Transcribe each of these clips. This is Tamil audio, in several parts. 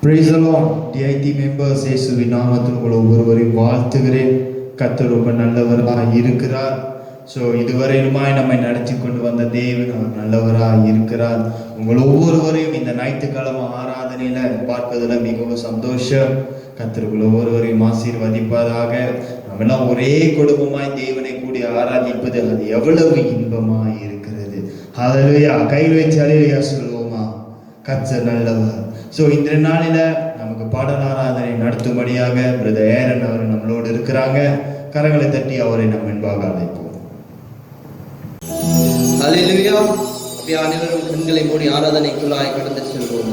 Praise the Lord. DIT members, இயேசுவின் நாமத்தில் உங்கள் ஒவ்வொருவரையும் வாழ்த்துகிறேன். கர்த்தர் ரொம்ப நல்லவராக இருக்கிறார். இதுவரையிலுமாய் நம்மை நடத்தி கொண்டு வந்த தேவன் அவர் நல்லவராக இருக்கிறார். உங்கள் ஒவ்வொருவரையும் இந்த ஞாயிற்றுக்கிழமை ஆராதனையில பார்ப்பதில் மிகவும் சந்தோஷம். கர்த்தர் உங்கள் ஒவ்வொருவரையும் ஆசீர்வதிப்பதாக. நம்ம எல்லாம் ஒரே குடும்பமாய் தேவனை கூடி ஆராதிப்பது அது எவ்வளவு இன்பமாய் இருக்கிறது. ஹல்லேலூயா. கையில் வச்சு ஹல்லேலூயா சொல்லுவோமா? கர்த்தர் நல்லவர். இந்த நாளில நமக்கு பாடல் ஆராதனை நடத்தும்படியாக பிரதர் ஏரன் அவர் நம்மளோடு இருக்கிறாங்க. கரங்களை தட்டி அவரை நம்ம என்பாக அழைப்போம். ஹல்லேலூயா. அனைவரும் கண்களை மூடி ஆராதனைக்குள்ளாய் கடந்து செல்வோம்.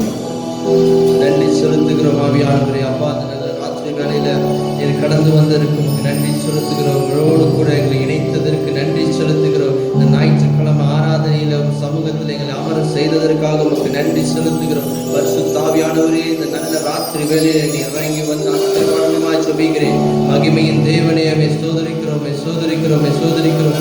நன்றி செலுத்துகிறோம் ஆவியானவரே. அப்பா, அந்த நல்ல ராத்திரி வேளையில நீர் கடந்து வந்திருக்கும் நன்றி செலுத்துகிறோம். உங்களோடு கூட எங்களை இணைத்ததற்கு நன்றி செலுத்துகிறோம். இந்த ஞாயிற்றுக்கிழமை ஆராதனையில சமூகத்தில் எங்களை அமர செய்ததற்காக உங்களுக்கு நன்றி செலுத்துகிறோம். பரிசுத்த ஆவியானவரே, இந்த நல்ல ராத்திரி வேளையில நீ இறங்கி வந்து ஆசீர்வாதமாய் ஜெபிக்கிறேன். மகிமையின் தேவனே, சோதரிக்கிறோம் சோதரிக்கிறோம் சோதரிக்கிறோம்.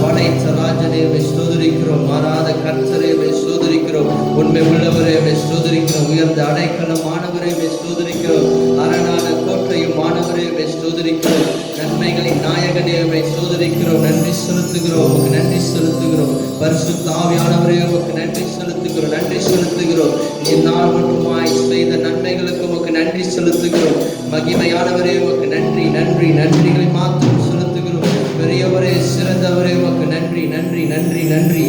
படைத்த ராஜனே சோதரிக்கிறோம். மாறாத கர்த்தரே சோதரிக்கிறோம். உண்மை உள்ளவரே சோதரிக்கிறோம். உயர்ந்த அடைக்கலமானவரே சோதரிக்கிறோம். அரணான கோட்டையும் மாணவரே சோதரிக்கிறோம். நன்மைகளின் நாயகனே சோதரிக்கிறோம். நன்றி செலுத்துகிறோம். உமக்கு நன்றி செலுத்துகிறோம். பரிசுத்த ஆவியானவரே, உமக்கு நன்றி செலுத்துகிறோம். நன்றி செலுத்துகிறோம். நீ நாள் மட்டுமாய் செய்த நன்மைகளுக்கு உமக்கு நன்றி செலுத்துகிறோம். மகிமையானவரே, உமக்கு நன்றி நன்றி நன்றிகளை மாத்திரம் செலுத்துகிறோம். பெரியவரே, சிறந்தவரே, உமக்கு நன்றி நன்றி நன்றி நன்றி.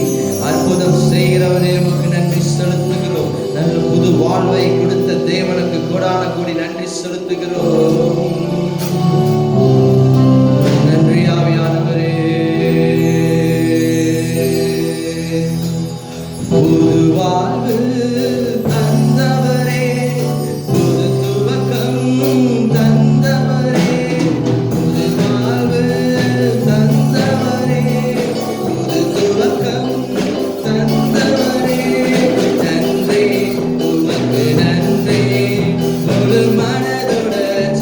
அற்புதம் செய்கிறவரே, உமக்கு நன்றி செலுத்துகிறோம். நல்ல புது வாழ்வை கொடுத்த தேவனுக்கு கோடான கோடி நன்றி செலுத்துகிறோம். நன்றி ஆவியானவரே. புது வாழ்வு தந்தவரே, புது துவக்கம் தந்தவரே, புது வாழ்வு தந்தவரே, புது துவக்கம் தந்தவரே. நன்றி உமக்கு நன்றி, முழு மனதுடன்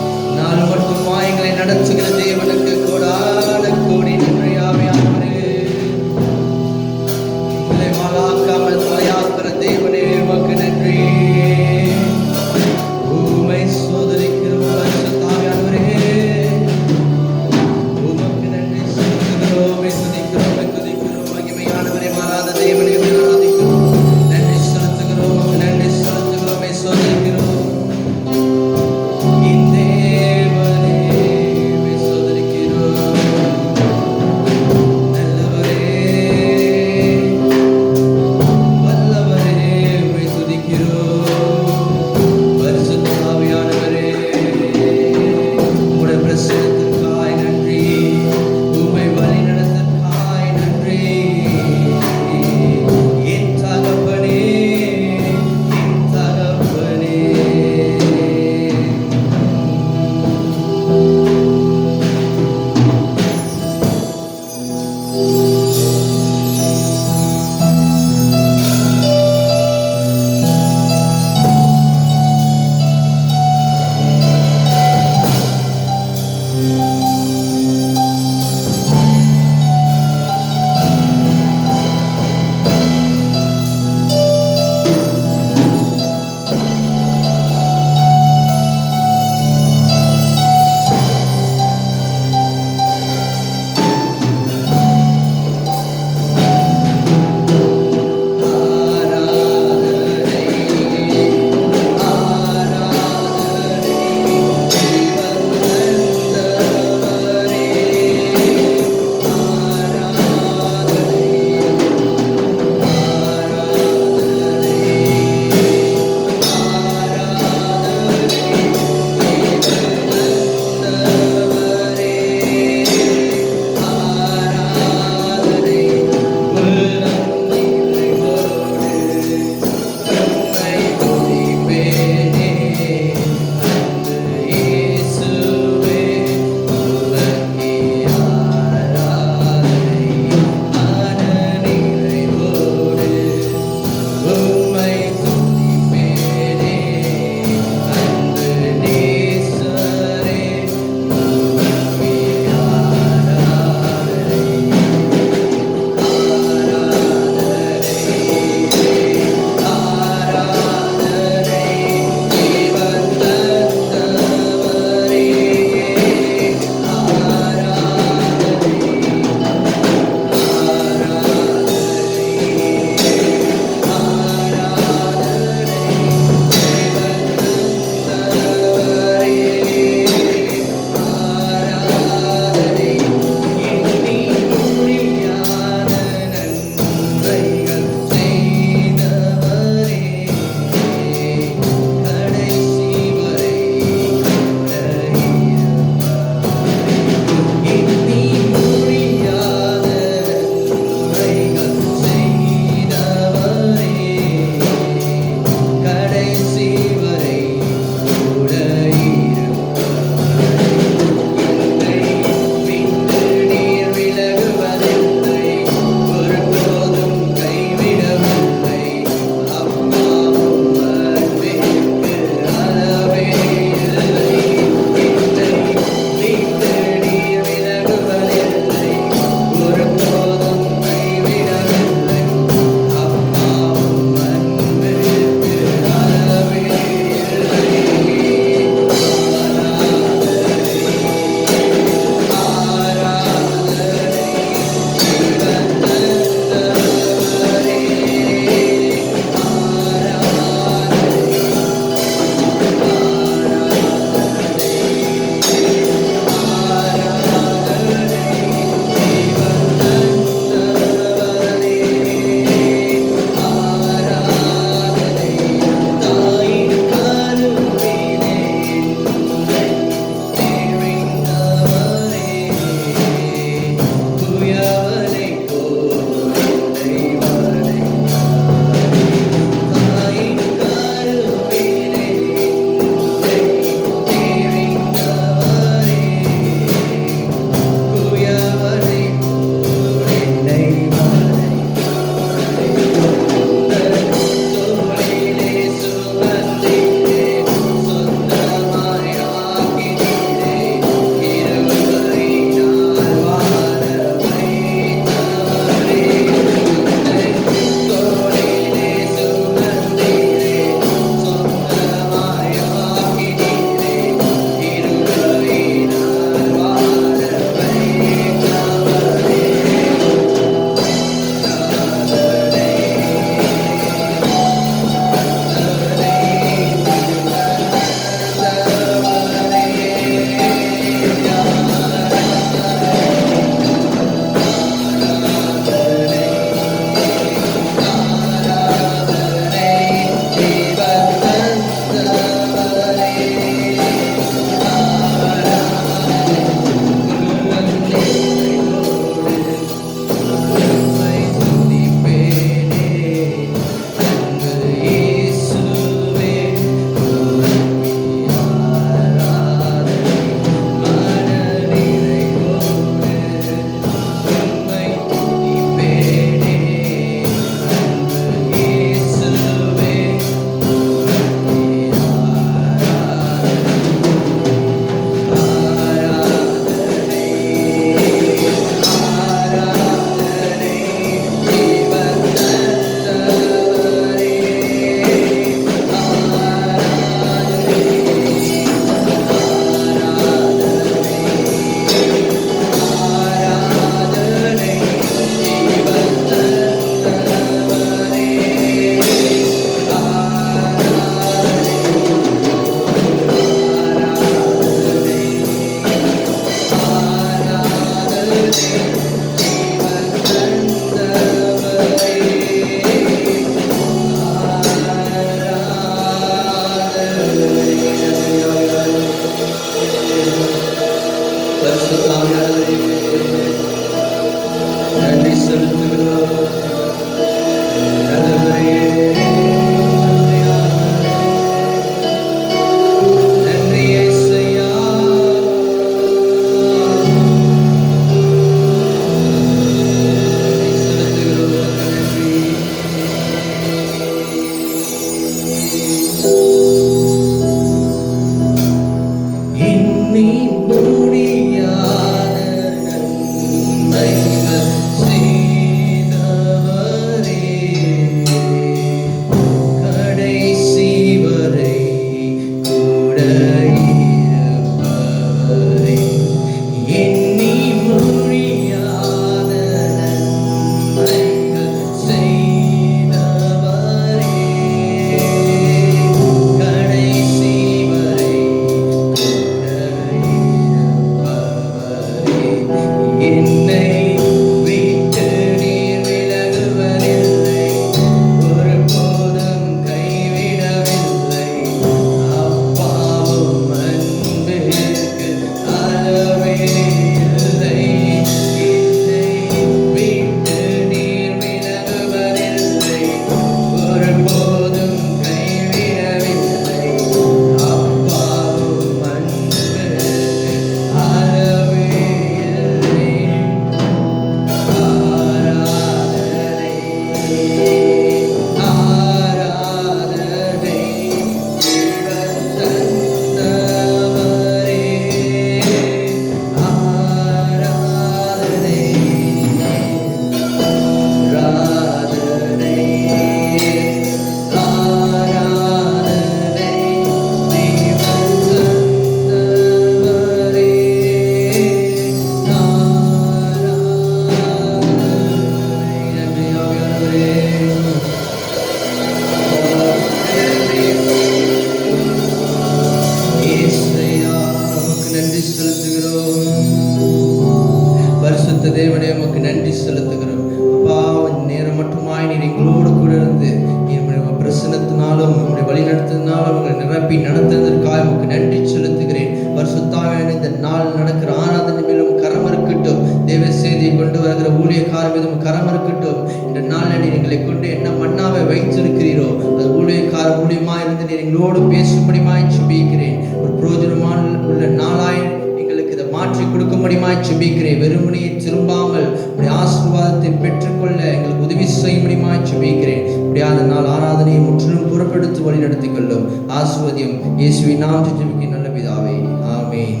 ஜெபிக்கிறேன். வெறுமனே திரும்பாமல் உடைய ஆசீர்வாதத்தை பெற்றுக்கொள்ள எங்களுக்கு உதவி செய்யும்படியாய் ஜெபிக்கிறேன். இப்படியான நாள் ஆராதனையை முற்றிலும் புறப்படுத்தி வழி நடத்திக் கொள்ளும். ஆசீர்வதியும் இயேசுவின் நாமத்தில் ஜெபிக்கிறேன் நல்ல பிதாவே, ஆமென்.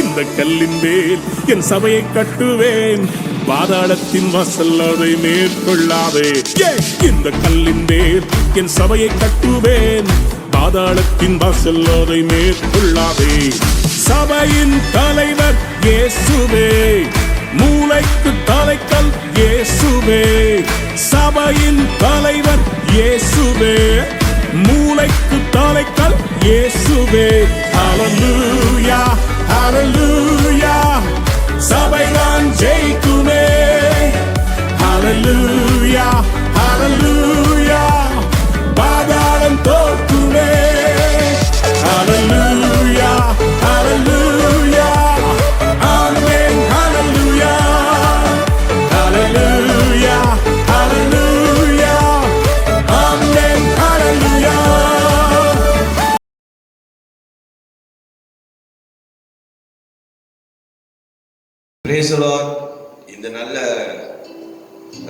இந்த கல்லின் மேல் என் சபையை கட்டுவேன், பாதாளத்தின் வாசல் அதை மேற்கொள்ளாதே. இந்த கல்லின் மேல் என் சபையை கட்டுவேன், பாதாளத்தின் வாசல் அதை மேற்கொள்ளாதே. சபையின் தலைவர் இயேசுவே, மூளைக்கு தலைக்கல் இயேசுவே. சபையின் தலைவர் இயேசுவே, மூளைக்கு தலைக்கல் இயேசுவே. ஹல்லேலூயா ஹல்லேலூயா, சபைதான் ஜெயிக்குமே. ஹல்லேலூயா ஹல்லேலூயா, பாதாளம் தோற்குமே. ஹல்லேலூயா ஹல்லேலூயா, ஆமென். ஹல்லேலூயா ஹல்லேலூயா ஹல்லேலூயா, ஆமென். ஹல்லேலூயா. Praise the Lord. இந்த நல்ல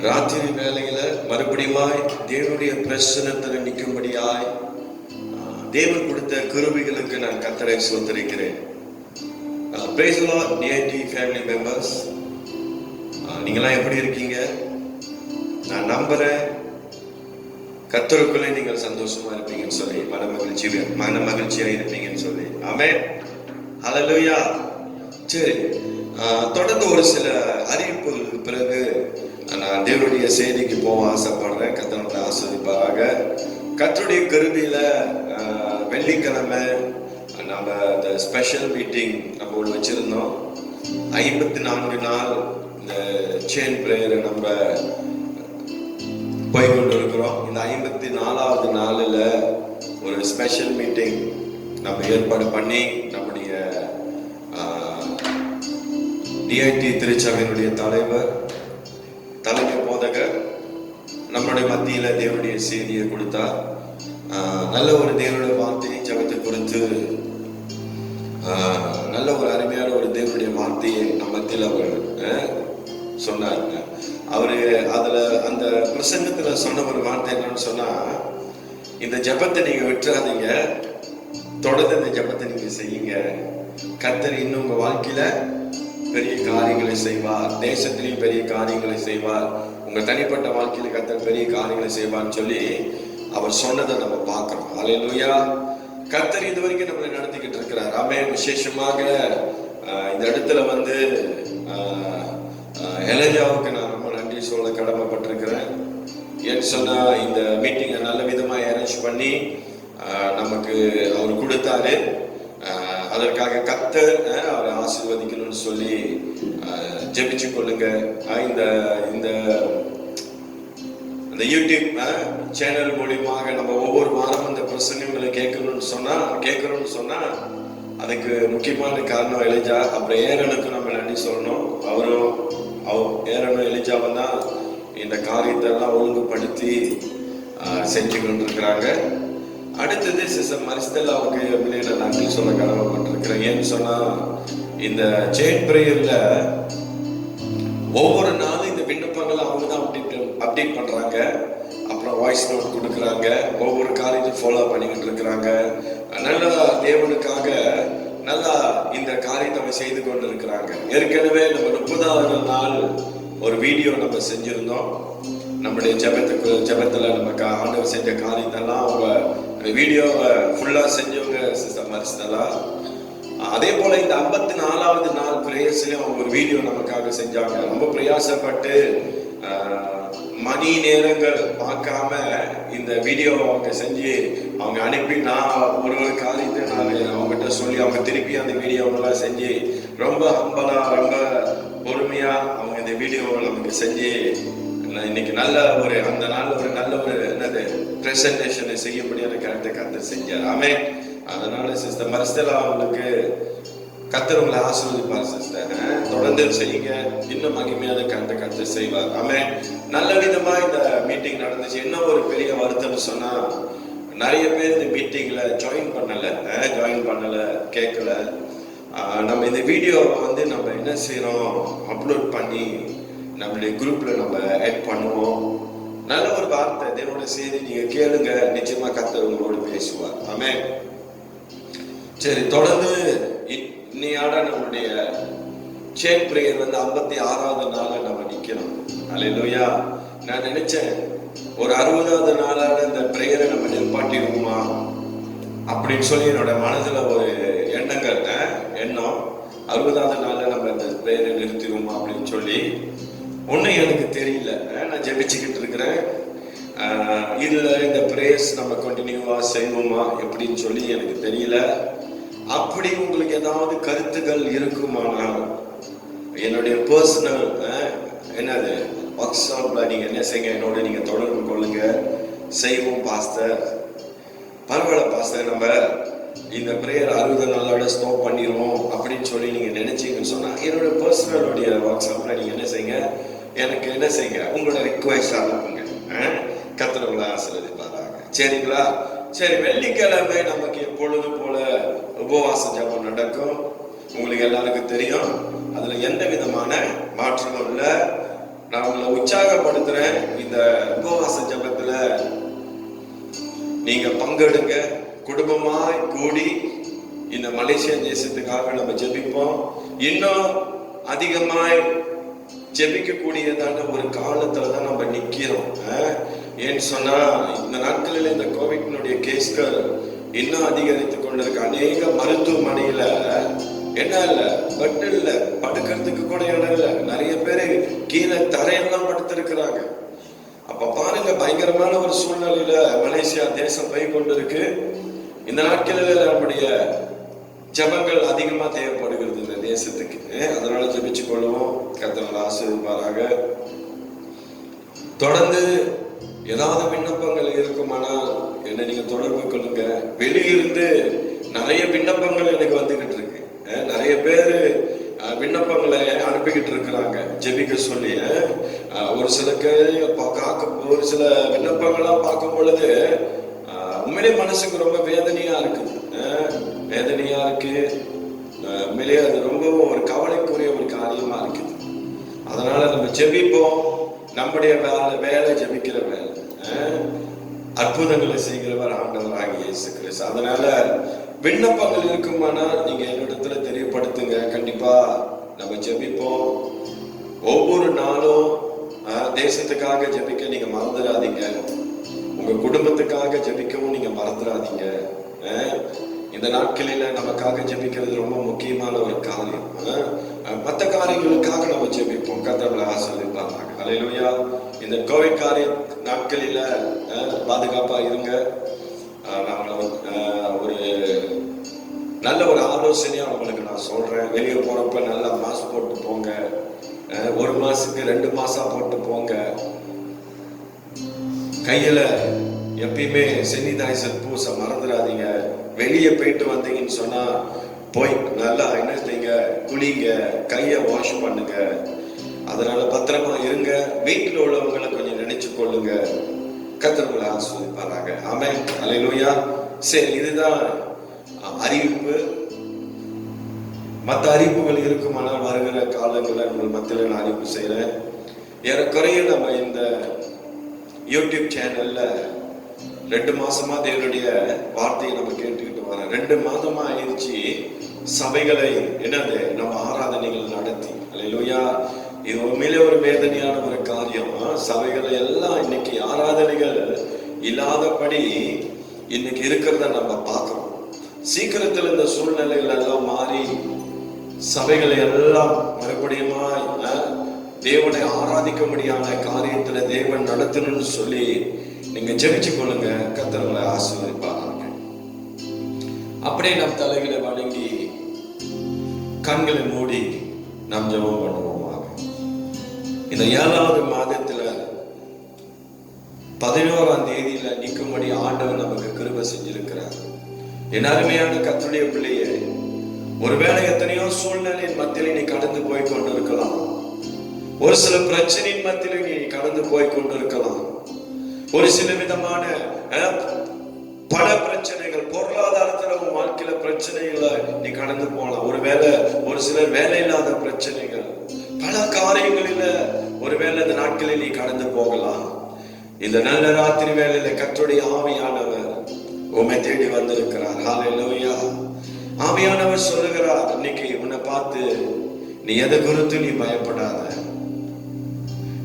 ராத்திரி வேளையில மறுபடியுமாய் தேவனுடைய பிரசன்னத்தில் நிற்கும்படியாய் தேவன் கொடுத்த கிருபைகளுக்கு நான் கர்த்தரை ஸ்தோத்திரிக்கிறேன். Praise the Lord, DIT family members. நீங்களாம் எப்படி இருக்கீங்க? நான் நம்புறேன் கர்த்தருக்குள்ளே நீங்கள் சந்தோஷமா இருப்பீங்கன்னு சொல்லி, மன மகிழ்ச்சியா இருப்பீங்கன்னு சொல்லி. ஆமென். ஹல்லேலூயா. சரி, தொடர்ந்து ஒரு சில அறிவிப்புகளுக்கு பிறகு நான் தேவனுடைய செய்திக்கு போக ஆசைப்படுறேன். கர்த்தருடைய ஆசீர்வதிப்பாராக. கர்த்தருடைய கிருபையில வெள்ளிக்கிழமை நம்ம இந்த ஸ்பெஷல் மீட்டிங் நம்ம ஒன்று வச்சிருந்தோம். 54 நாள் இந்த செயின் பிரேயரை நம்ம போய்கொண்டு இருக்கிறோம். இந்த 54வது நாளில் ஒரு ஸ்பெஷல் மீட்டிங் நம்ம ஏற்பாடு பண்ணி நம்முடைய டிஐடி திருச்சபையினுடைய தலைவர், தலைமை போதகர் நம்முடைய மத்தியில தேவனுடைய செய்தியை கொடுத்தார். நல்ல ஒரு தேவனுடைய வார்த்தையை ஜெபத்தை குறித்து நல்ல ஒரு அருமையான ஒரு தேவனுடைய வார்த்தையை நம்ம மத்தியில் அவர் சொன்னாருங்க. அவரு அதுல அந்த பிரசங்கத்துல சொன்ன ஒரு வார்த்தை என்னன்னு சொன்னா, இந்த ஜெபத்தை நீங்க விட்டுறாதீங்க, தொடர்ந்து இந்த ஜெபத்தை நீங்க செய்யுங்க. கர்த்தர் இன்னும் உங்க வாழ்க்கையில பெரிய காரியங்களை செய்வார், தேசத்திலையும் பெரிய காரியங்களை செய்வார், உங்க தனிப்பட்ட வாழ்க்கையில கர்த்தர் பெரிய காரியங்களை செய்வார்னு சொல்லி அவர் சொன்னதை நம்ம பார்க்கிறோம். ஹல்லேலூயா. கர்த்தர் இது வரைக்கும் நம்மளை நடத்திக்கிட்டு இருக்கிறார். ஆமென். விசேஷமாக இந்த இடத்துல வந்து எலியாவுக்கு நான் ரொம்ப நன்றி சொல்ல கடமைப்பட்டிருக்கிறேன். ஏன்னு சொன்னா இந்த மீட்டிங்கை நல்ல விதமாக அரேஞ்ச் பண்ணி நமக்கு அவர் கொடுத்தாரு. அதற்காக கர்த்தர் அவரை ஆசீர்வதிக்கணும்னு சொல்லி ஜெபிச்சு கொள்ளுங்க. இந்த யூடியூப் சேனல் மூலியமாக நம்ம ஒவ்வொரு வாரம் இந்த பிரசங்கங்களை கேட்கணும்னு சொன்னா அதுக்கு முக்கியமான காரணம் எலிஜா. அப்புறம் ஏரனுக்கு நம்ம நன்றி சொல்லணும். ஏரனும் எலிஜாவும் தான் இந்த காரியத்தை எல்லாம் ஒழுங்குபடுத்தி செஞ்சு கொண்டிருக்கிறாங்க. அடுத்தது சிஸ்டர் மரிஸ்தெல்லாவுக்கு நான் நன்றி சொல்ல கடமைப்பட்டிருக்கிறேன். ஏன்னு சொன்னா இந்த செயின் பிரேயர்ல ஒவ்வொரு நாளும் இந்த விண்ணப்பங்களை அவங்க தான் அப்டேட் பண்றாங்க. அப்புறம் வாய்ஸ் நோட் கொடுக்குறாங்க. ஒவ்வொரு காரியத்தையும் ஃபாலோ பண்ணிக்கிட்டு இருக்கிறாங்க. நல்லா தேவனுக்காக நல்லா இந்த காரியத்தை நம்ம செய்து கொண்டு இருக்கிறாங்க. ஏற்கனவே நம்ம 30வது நாள் ஒரு வீடியோ நம்ம செஞ்சிருந்தோம். நம்முடைய ஜெபத்துல நம்ம ஆண்டவர் செஞ்ச காரியத்தெல்லாம் அவங்க வீடியோவை ஃபுல்லா செஞ்சவங்க சிஸ்டர் மரிஸ்தெல்லாம். அதே போல இந்த 54வது நாள் பிரேயர்ஸ்லயும் அவங்க ஒரு வீடியோ நமக்காக செஞ்சாங்க. ரொம்ப பிரயாசப்பட்டு மணி நேரங்கள் பார்க்காம இந்த வீடியோ அவங்க செஞ்சு அவங்க அனுப்பி, நான் ஒரு காரியத்தை நான் அவங்ககிட்ட சொல்லி அவங்க திருப்பி அந்த வீடியோவெல்லாம் செஞ்சு ரொம்ப ஹம்பலா ரொம்ப பொறுமையா அவங்க இந்த வீடியோவை நமக்கு செஞ்சு இன்னைக்கு நல்ல ஒரு அந்த நாள் ஒரு நல்ல ஒரு என்னது பிரசன்டேஷனை செய்யப்படியான கருத்தை செஞ்சார். ஆமென். அதனால சிஸ்டர் மரிஸ்தெல்லா அவங்களுக்கு கர்த்தர் உங்களை ஆசீர்வதிப்பார் சிஸ்டர். தொடர்ந்து செய்யுங்க, இன்னும் மகிமையான கருத்தை செய்வார். ஆமென். நல்ல விதமா இந்த மீட்டிங் நடந்துச்சு. என்ன ஒரு பெரிய வருத்தம் சொன்னா, நிறைய பேர் இந்த மீட்டிங்ல ஜாயின் பண்ணல கேட்கல. நம்ம இந்த வீடியோவை வந்து நம்ம என்ன செய்யறோம், அப்லோட் பண்ணி நம்மளுடைய குரூப்ல நம்ம ஆட் பண்ணுவோம். நல்ல ஒரு வார்த்தை, தேவனுடைய செய்தி நீங்க கேளுங்க, நிச்சயமா கர்த்தர் உங்களோடு பேசுவார். ஆமென். சரி, தொடர்ந்து இன்னையோட நம்மளுடைய செயின் பிரேயர் வந்து 56வது நாள நம்ம நிக்கிறோம். அல்லேலூயா. நான் நினைச்சேன் ஒரு 60வது நாளான இந்த பிரேயரை நம்ம நிற்பாட்டிடுவோமா அப்படின்னு சொல்லி என்னோட மனதுல ஒரு எண்ணம் 60வது நாள்ல நம்ம இந்த பிரேயரை நிறுத்திடுவோமா அப்படின்னு சொல்லி. ஒன்னும் எனக்கு தெரியல, நான் ஜெபிச்சுக்கிட்டு இருக்கிறேன். இதுல இந்த பிரேயர்ஸ் நம்ம கண்டினியூவா செய்வோமா எப்படின்னு சொல்லி எனக்கு தெரியல. அப்படி உங்களுக்கு ஏதாவது கருத்துக்கள் இருக்குமானால் என்னுடைய பர்சனல் என்னது வாட்ஸ்அப்ல நீங்க என்ன செய்யுங்க, என்னோட நீங்க தொடர்பு கொள்ளுங்க. செய்வோம் பாஸ்டர், பரவாயில்ல பாஸ்டர், நம்ம இந்த பிரேயர் 60 நாளோட ஸ்டாப் பண்ணிடுவோம் அப்படின்னு சொல்லி நீங்க நினைச்சீங்கன்னு சொன்னா என்னோட பர்சனலுடைய வாட்ஸ்அப்ல நீங்க என்ன செய்யுங்க, எனக்கு என்ன செய்யுங்க, உங்களோட ரிக்வெஸ்ட் அனுப்புங்க. கர்த்தர் ஆசீர்வதிப்பாராக. சரிங்களா? சரி, வெள்ளிக்கிழமை நமக்கு எப்பொழுது போல உபவாச ஜெபம் நடக்கும். உங்களுக்கு எல்லாருக்கும் தெரியும், அதுல எந்த விதமான மாற்றமும் இல்லை. நான் உங்களை உற்சாகப்படுத்துறேன். இந்த உபவாச ஜெபத்துல நீங்க பங்கெடுங்க. குடும்பமாய் கூடி இந்த மலேசியா தேசத்துக்காக நம்ம ஜெபிப்போம். இன்னும் அதிகமாய் ஜெபிக்க கூடியதான ஒரு காலத்துல தான் நம்ம நிக்கிறோம். ஏன்னு சொன்னா இந்த நாட்களில் இந்த கோவிட்னுடைய கேஸ்கள் இன்னும் அதிகரித்து கொண்டிருக்கு. அநேக மருத்துவமனையில என்ன இல்ல, பெட் இல்ல, படுக்கிறதுக்கு கூட இடம் இல்ல. நிறைய பேரு கீழே தரையெல்லாம் படுத்திருக்கிறாங்க. அப்ப பாருங்க, பயங்கரமான ஒரு சூழ்நிலையில மலேசியா தேசம் போய் கொண்டிருக்கு. இந்த நாட்களில் நம்முடைய ஜெபங்கள் அதிகமா தேவைப்படுகிறது இந்த தேசத்துக்கு. அதனால ஜெபிச்சு கொள்வோம். கர்த்தர் ஆசீர்வதிப்பாராக. தொடர்ந்து ஏதாவது விண்ணப்பங்கள் இருக்குமானால் என்ன நீங்க தொடர்பு கொள்ளுங்க. வெளியிருந்து நிறைய விண்ணப்பங்கள் எனக்கு வந்துகிட்டு இருக்கு. நிறைய பேரு விண்ணப்பங்களை அனுப்பிக்கிட்டு இருக்கிறாங்க ஜெபிக்க சொல்லி. ஒரு சில ஒரு சில விண்ணப்பங்கள்லாம் பார்க்கும் பொழுது உண்மையிலே மனசுக்கு ரொம்ப வேதனையா இருக்குது. வேதனையா இருக்கு. உண்மையிலே அது ரொம்ப ஒரு கவலைக்குரிய ஒரு காரியமா இருக்குது. அதனால நம்ம ஜெபிப்போம். நம்முடைய வேலை ஜெபிக்கிற வேலை. அற்புதங்களை செய்கிறவர் ஆண்டவராகிய இயேசு கிறிஸ்து. அதனால விண்ணப்பங்கள் இருக்குமானால் நீங்க என்னிடத்துல தெரியப்படுத்துங்க. கண்டிப்பா நம்ம ஜெபிப்போம். ஒவ்வொரு நாளும் தேசத்துக்காக ஜெபிக்க நீங்க மறந்துடாதீங்க. உங்க குடும்பத்துக்காக ஜெபிக்கவும் நீங்க மறந்துடாதீங்க. இந்த நாட்களில நமக்காக ஜெபிக்கிறது ரொம்ப முக்கியமான ஒரு காரியம். மற்ற காரியங்களுக்காக நம்ம ஜெபிப்போம். கர்த்தர் ஆசீர்வதிப்பாராக. அல்லேலூயா. இந்த கோவிட் காரிய நாட்களில பாதுகாப்பா இருங்க. ஒரு நல்ல ஒரு ஆலோசனையா உங்களுக்கு நான் சொல்றேன். வெளியே போறப்ப நல்லா மாஸ்க் போட்டு போங்க. 1 மாசத்துக்கு 2 மாசம் போட்டு போங்க. கையில எப்பயுமே சானிடைசர் பூச மறந்துடாதீங்க. வெளியே போயிட்டு வந்தீங்கன்னு சொன்னா போய் நல்லா என்ன செய்யுங்க, குளிங்க, கையை வாஷ் பண்ணுங்க. அதனால பத்திரமா இருங்க. வீட்டில் உள்ளவங்களை கொஞ்சம் நினைச்சு கொள்ளுங்க. கர்த்தர் ஆசீர்வதிப்பாராக. ஆமென். அல்லேலூயா. சரி, இதுதான் அறிவிப்பு. மற்ற அறிவிப்புகள் இருக்குமானால் வருகிற காலங்களில் உங்கள் மத்தியில் நான் அறிவிப்பு செய்யறேன். ஏறக்குறைய நம்ம இந்த யூடியூப் சேனல்ல 2 மாசமா தேவனுடைய வார்த்தையை நம்ம கேட்டுக்கிட்டு வரோம். 2 மாதமா ஆயிடுச்சு சபைகளை என்னது நம்ம ஆராதனைகள் நடத்தி. அல்லேலூயா. இது உண்மையிலே ஒரு வேதனையான ஒரு காரியம். சபைகளை எல்லாம் இன்னைக்கு ஆராதனைகள் இல்லாதபடி இன்னைக்கு இருக்கிறத நம்ம பார்க்கிறோம். சீக்கிரத்தில் இந்த சூழ்நிலைகள் எல்லாம் மாறி சபைகளை எல்லாம் மறுபடியுமா தேவனை ஆராதிக்க முடியாத காரியத்துல தேவன் நடத்தணும்னு சொல்லி நீங்க ஜெபிச்சு கொள்ளுங்க. கர்த்தர் ஆசீர்வதிப்பாராக. அப்படியே நம் தலைகளை வணங்கி கண்களை மூடி நாம் ஜெபம் பண்ணுவோமாக. இந்த 7வது மாதத்துல 11ஆம் தேதியில நிற்கும்படி ஆண்டவர் நமக்கு கிருபை செஞ்சிருக்கிறார். என் அருமையான கர்த்தருடைய பிள்ளையே, ஒருவேளை எத்தனையோ சூழ்நிலையின் மத்தியில் நீ கடந்து போய் கொண்டிருக்கலாம். ஒரு சில பிரச்சனையின் மத்தியில் நீ கடந்து போய் கொண்டிருக்கலாம். ஒரு சில விதமான பண பிரச்சனைகள், பொருளாதாரத்துல உன் வாழ்க்கையில பிரச்சனைகளை நீ கடந்து போகலாம். ஒருவேளை ஒரு சிலர் வேலை இல்லாத பிரச்சனைகள், பல காரியங்களில ஒருவேளை இந்த நாட்களில் நீ கடந்து போகலாம். இந்த நல்ல ராத்திரி வேளையில கர்த்தருடைய ஆவியானவர் உம்மை தேடி வந்திருக்கிறார். ஹல்லேலூயா. ஆவியானவர் சொல்லுகிறார், இன்னைக்கு உன்னை பார்த்து, நீ எதை குறித்து நீ பயப்படாத,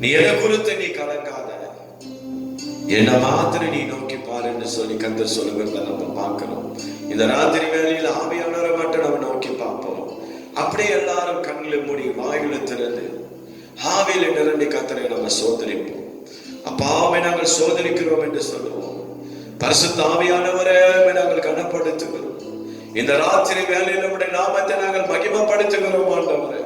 நீ எதை குறித்து நீ கலங்காத, என்ன மாத்திரம் நீ நோக்கி பாரு என்று சொல்லி கர்த்தர் சொல்லுகிறத நம்ம பார்க்கணும். இந்த ராத்திரி வேளையில் ஆவியானவரை மட்டும் நம்ம நோக்கி பார்ப்போம். அப்படியே எல்லாரும் கண்களை மூடி வாயில திறந்து ஆவியில நிரம்பி கர்த்தரை நம்ம சோதரிப்போம். அப்பாவை நாங்கள் சோதரிக்கிறோம் என்று சொல்லுவோம். பரிசுத்த ஆவியானவரே நாங்கள் கனப்படுத்துகிறோம். இந்த ராத்திரி வேளையில் நம்முடைய நாமத்தை நாங்கள் மகிமைப்படுத்துகிறோம். ஆண்டவரே,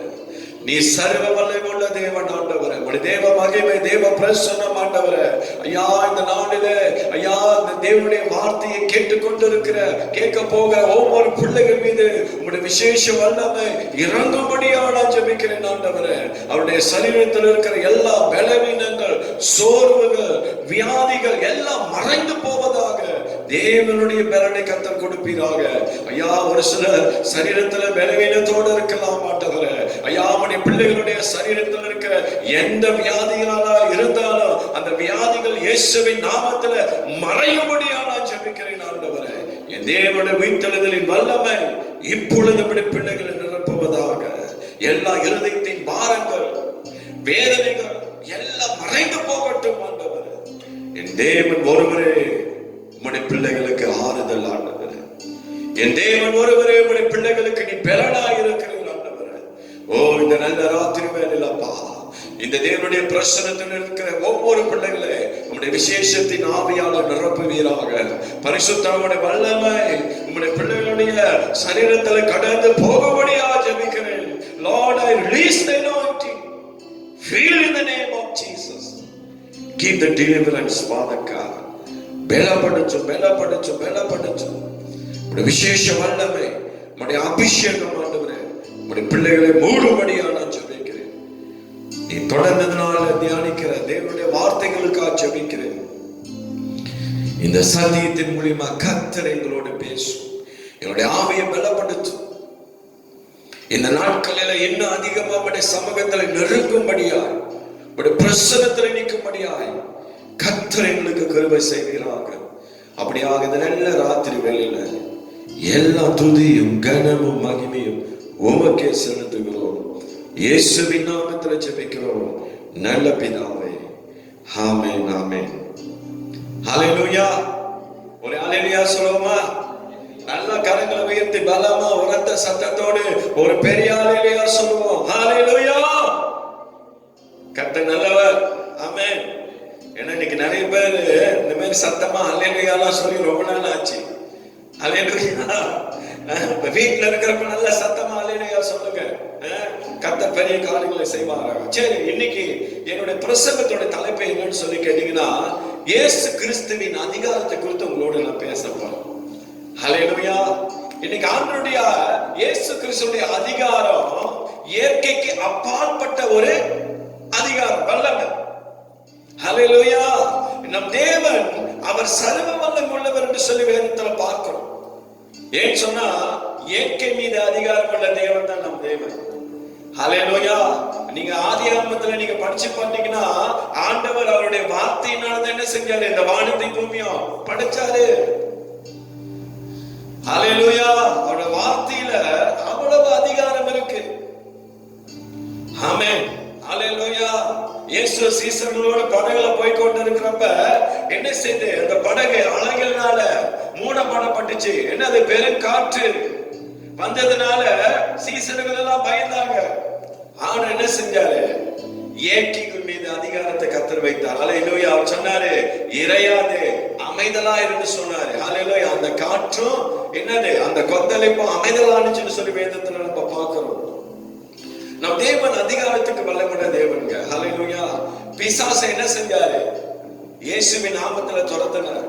நீ சர்வ வல்லமை உள்ள தேவன் ஆண்டவரே. உடைய தேவ மகிமை, தேவ பிரசன்னம் ஆண்டவரே. ஐயா, இந்த நாளிலே ஐயா, இந்த தேவனுடைய வார்த்தையை கேட்டுக்கொண்டிருக்கிற, கேட்க போக ஒவ்வொரு பிள்ளைகள் மீது உங்களுடைய விசேஷ வல்லமை இறங்கும்படியா நான் ஜெபிக்கிறேன் ஆண்டவரே. அவருடைய சரீரத்தில் இருக்கிற எல்லா பலவீனங்கள், சோர்வுகள், வியாதிகள் எல்லாம் மறைந்து போவதாக தேவனுடைய பலனை கர்த்தர் கொடுப்பீராக. ஐயா, ஒரு சிலர் சரீரத்துல பலவீனத்தோடு இருக்கலாம் ஆண்டவரே. ஐயா, அவனுடைய பிள்ளைகளுடைய சரீரத்தில் இருக்கிற எந்த வியாதிகளா இருந்தாலும் அந்த வியாதிகள் இயேசுவின் நாமத்துல மறையும்படியா நான் ஜெபிக்கிறேன் ஆண்டவரே. என் தேவனுடைய உயிர்த்தெழுதலின் வல்லமை இப்பொழுது நம்முடைய பிள்ளைகளை நிரப்புவதாக. எல்லா இருதயத்தின் பாரங்கள், வேதனைகள் எல்லாம் மறைந்து போகட்டும் ஆண்டவரே. என் தேவன் ஒருவரே உம்முடைய பிள்ளைகளுக்கு ஆறுதல் ஆண்டவரே. என் தேவன் ஒருவரே உம்முடைய பிள்ளைகளுக்கு நீ பெலனாய் இருக்கிறீர் ஆண்டவரே. ஓ, இந்த நல்ல ராத்திரி வேளையில் அப்பா, இந்த தேவனுடைய பிரசன்னத்தில் இருக்கிற ஒவ்வொரு பிள்ளைகளே உம்முடைய விசேஷத்தின் ஆவியால் நிரப்புவீராக. பரிசுத்தமுடைய வல்லமை உம்முடைய பிள்ளைகளுடைய சரீரத்தில் கடந்து போகும்படியா ஜெபிக்கிறேன். Lord, I release the anointing. Feel in the name of Jesus. Give the deliverance, Father God. பலப்படுத்தும், பலப்படுத்தும், பலப்படுத்தும். உம்முடைய விசேஷ வல்லமை, உம்முடைய அபிஷேகம் ஆண்டவரே உம்முடைய பிள்ளைகளை மூடும்படியா நான் ஜெபிக்கிறேன். நீ தொடர்ந்ததுனால தியானிக்கிற தேவனுடைய வார்த்தைகளுக்காக ஜெபிக்கிறேன். இந்த சத்தியத்தின் மூலியமா கர்த்தர் எங்களோடு பேசும். எங்களுடைய ஆவியை பலப்படுத்தும். இந்த நாட்களில இன்னும் அதிகமா உம்முடைய சமூகத்தில் நெருங்கும்படியாய், உம்முடைய பிரசன்னத்தில் நிற்கும்படியாய் கர்த்தர் எங்களுக்கு கிருபை செய்வீராக. அப்படியாக இந்த நல்ல ராத்திரி வேளையில எல்லா துதியும் கனமும் மகிமையும் உமக்கே செலுத்துகிறோம். இயேசுவின் நாமத்தில் ஜெபிக்கிறோம் நல்ல பிதாவே. ஆமென், ஆமென். ஹல்லேலூயா. ஒரு ஹல்லேலூயா சொல்லுவோமா? நல்ல கரங்களை உயர்த்தி பலமா உரத்த சத்தத்தோடு ஒரு பெரிய ஹல்லேலூயா சொல்லுவோம். ஹல்லேலூயா. கர்த்தர் நல்லவர். ஆமென். ஏன்னா இன்னைக்கு நிறைய பேர் இந்த மாதிரி சத்தமா ஹல்லேலூயாலாம் சொல்லி ரொம்ப நாள் ஆச்சு. ஹல்லேலூயா. வீட்டுல இருக்கிறப்ப நல்ல சத்தமா ஹல்லேலூயா சொல்லுங்க. கர்த்தர் பெரிய காரியங்களை செய்வாராக. சரி, இன்னைக்கு என்னுடைய பிரசங்கத்தோட தலைப்பு என்னன்னு சொல்லி கேட்டீங்கன்னா, இயேசு கிறிஸ்துவின் அதிகாரத்தை குறித்து உங்களோட நான் பேச போறேன். ஹல்லேலூயா. இன்னைக்கு ஆண்டவருடைய இயேசு கிறிஸ்துவின் அதிகாரம் இயற்கைக்கு அப்பாற்பட்ட ஒரு அதிகாரம், வல்லமை. ஹல்லேலூயா. நம் தேவன் அவர் சர்வ வல்லமை உள்ளவர் என்று சொல்லி வேதத்துல பார்க்கிறோம். ஏன் சொன்னா, இயற்கை மீது அதிகாரம் உள்ள தேவன் தான் நம் தேவன். ஹல்லேலூயா. நீங்க ஆதியாகமத்துல நீங்க படிச்சு பார்த்தீங்கன்னா, ஆண்டவர் அவருடைய வார்த்தையினால என்ன செஞ்சாரு? இந்த வானத்தை பூமியும் படைச்சாரு. ஹல்லேலூயா. அவருடைய வார்த்தையில அவ்வளவு அதிகாரம் இருக்கு. ஆமென். ஹல்லேலூயா. இயேசு சீசர்களோட படகுல போய் கொண்டு இருக்கிறப்ப என்ன செய்து, அந்த படகு அலைகள்னால மூடப்படப்பட்டுச்சு. என்னது? பெருங்காற்று வந்ததுனால சீசர்கள் எல்லாம் பயந்தாங்க. ஆனா என்ன செஞ்சாரு? இயற்கைகள் மீது அதிகாரத்தை கர்த்தர் வைத்தார். ஹல்லேலூயா. அவர் சொன்னாரு, இறையாது அமைதலா இருந்து சொன்னாரு. ஹல்லேலூயா. அந்த காற்றும் என்னது, அந்த கொந்தளிப்பும் அமைதலானுச்சுன்னு சொல்லி வேதத்துல நம்ம பார்க்கிறோம். நம் தேவன் அதிகாரத்துக்கு வல்லமுள்ள தேவன்ங்க. ஹல்லேலூயா. பிசாசு என்ன செஞ்சாரு? இயேசுவின் நாமத்துல துரத்தினார்.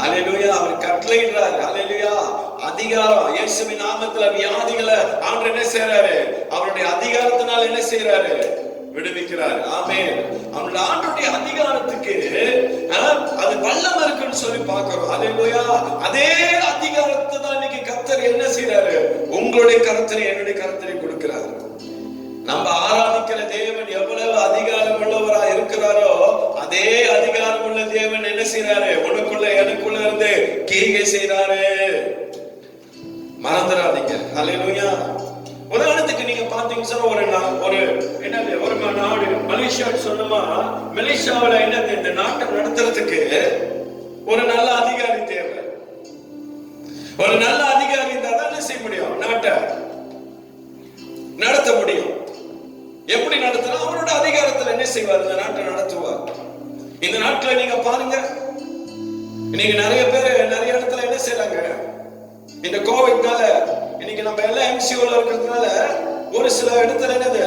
ஹல்லேலூயா. அவர் கட்டளையிடுறார். ஹல்லேலூயா. அதிகாரம் இயேசுவின் நாமத்துல வியாதிகளை ஆண்டவர் என்ன செய்யறாரு? அவருடைய அதிகாரத்தினால என்ன செய்யறாரு? விடுவிக்கிறார். ஆமென். அவனுடைய ஆண்டுடைய அதிகாரத்துக்கு அது வல்லமை இருக்குன்னு சொல்லி பார்க்கிறோம். அல்லேலூயா. அதே அதிகாரத்தை தான் இன்னைக்கு கர்த்தர் என்ன செய்யறாரு? உங்களுடைய கரத்திலே என்னுடைய கரத்திலே கொடுக்கிறார். நம்ம ஆராதிக்கிற தேவன் எவ்வளவு அதிகாரம் உள்ளவரா இருக்கிறாரோ அதே அதிகாரம் உள்ள தேவன் என்ன செய்யறாரு? உனக்குள்ள எனக்குள்ள இருந்து கிரியை செய்யறாரு. மறந்துடாதீங்க. அல்லேலூயா. உதாரணத்துக்கு நீங்க பாத்தீங்கன்னா ஒரு நாடு மலேசியா சொன்னோமா, மலேசியாவில் என்னது இந்த நாட்டை நடத்துறதுக்கு ஒரு நல்ல அதிகாரி தேவை. ஒரு நல்ல அதிகாரி இருந்தா தான் என்ன செய்ய முடியும்? நாட்டை நடத்த முடியும். எப்படி நடத்தலாம்? அவரோட அதிகாரத்தில் என்ன செய்வார்? இந்த நாட்டை நடத்துவார். இந்த நாட்டில் நீங்க பாருங்க, இன்னைக்கு நிறைய பேர் நிறைய இடத்துல என்ன செய்யறாங்க? இந்த கோவிட்னால இன்னைக்கு நம்ம எல்லாம் எம்சிஓல இருக்கிறதுனால ஒரு சில இடத்துல என்னது,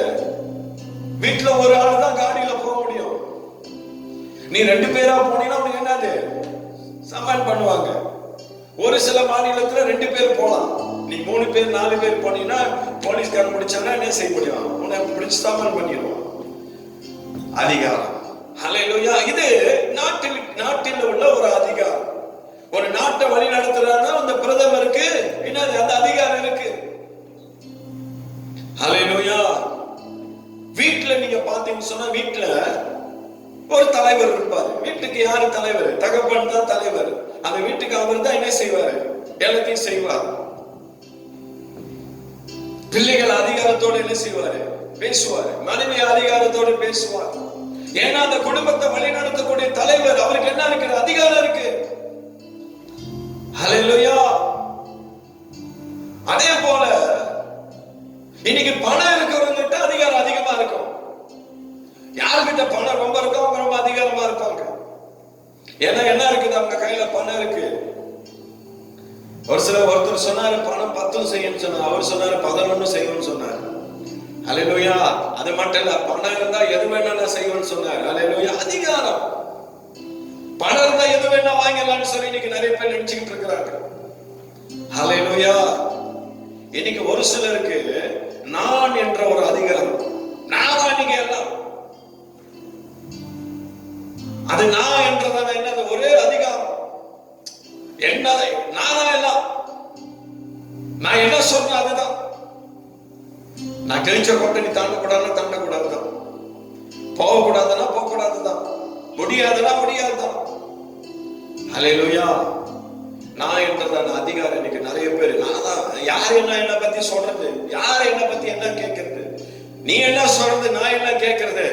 வீட்டுல ஒரு ஆள் தான் காடியில போக முடியும். நீ 2 பேரா போனீங்கன்னா உனக்கு என்னது சமான் பண்ணுவாங்க. ஒரு சில மாநிலத்துல 2 பேர் போலாம். நீ 3 பேர் 4 பேர் போனீங்கன்னா போலீஸ்காரன் முடிச்சாங்கன்னா என்ன செய்ய முடியும்? உன்னை பிடிச்சு சமான் பண்ணிடுவான். அதிகாரம். ஹல்லேலூயா. இது நாட்டில் உள்ள ஒரு அதிகாரம். ஒரு நாட்டை வழி நடத்துறாருன்னா அந்த பிரதமருக்கு என்னது அந்த அதிகாரம் இருக்கு. ஹல்லேலூயா. வீட்டுல நீங்க பாத்தீங்கன்னு சொன்னா வீட்டுல ஒரு தலைவர் இருப்பாரு. வீட்டுக்கு யாரு தலைவர்? தகப்பன் தான் தலைவர். அந்த வீட்டுக்கு அவர் தான் என்ன செய்வாரு? எல்லாத்தையும் செய்வார். பிள்ளைகள் அதிகாரத்தோடு என்ன செய்வாரு? பேசுவாரு. மனைவி அதிகாரத்தோடு பேசுவார். ஏன்னா அந்த குடும்பத்தை வழி நடத்தக்கூடிய தலைவர், அவருக்கு என்ன இருக்கு? அதிகாரம் இருக்கு. ஹல்லேலூயா. அதே போல இன்னைக்கு பணம் இருக்கிறவங்கிட்ட அதிகாரம் அதிகமா இருக்கும். யாருக்கிட்ட பணம் ரொம்ப இருக்கோ அவங்க ரொம்ப அதிகாரமா இருப்பாங்க. ஏன்னா என்ன இருக்குது? அவங்க கையில பணம் இருக்கு. ஒருத்தர் சொன்னாரு பணம் 10 செய்யணும்னு சொன்னார். அவர் சொன்னாரு 11 செய்யணும்னு சொன்னார். ஹல்லேலூயா. அது மட்டும் இல்ல, பணம் இருந்தா எது வேணாலும் செய்யணும்னு சொன்னார். ஹல்லேலூயா. அதிகாரம். பணம் இருந்தா எது வேணா வாங்கலாம்னு சொல்லி இன்னைக்கு நிறைய பேர் நினைச்சுக்கிட்டு இருக்கிறாங்க. ஹல்லேலூயா. இன்னைக்கு ஒரு சிலருக்கு நான் என்ற ஒரு அதிகாரம். நான் தான் நீங்க எல்லாம். அது நான் என்றதான என்னது? ஒரே அதிகாரம். என்ன நானா எல்லாம். நான் என்ன சொன்ன அதுதான். நான் கிழிச்ச கோட்டை நீ தாண்டக்கூடாதுன்னா தாண்டக்கூடாதுதான். போகக்கூடாதுன்னா போகக்கூடாதுதான். முடியாதுன்னா முடியாதுதான். ஹல்லேலூயா. நான் என்றதான அதிகாரம் இன்னைக்கு நிறைய பேர் நான் தான். யார் என்ன பத்தி சொல்றது? யார் என்ன பத்தி என்ன கேட்கறது? நீ என்ன சொல்றது? நான் என்ன கேட்கறது?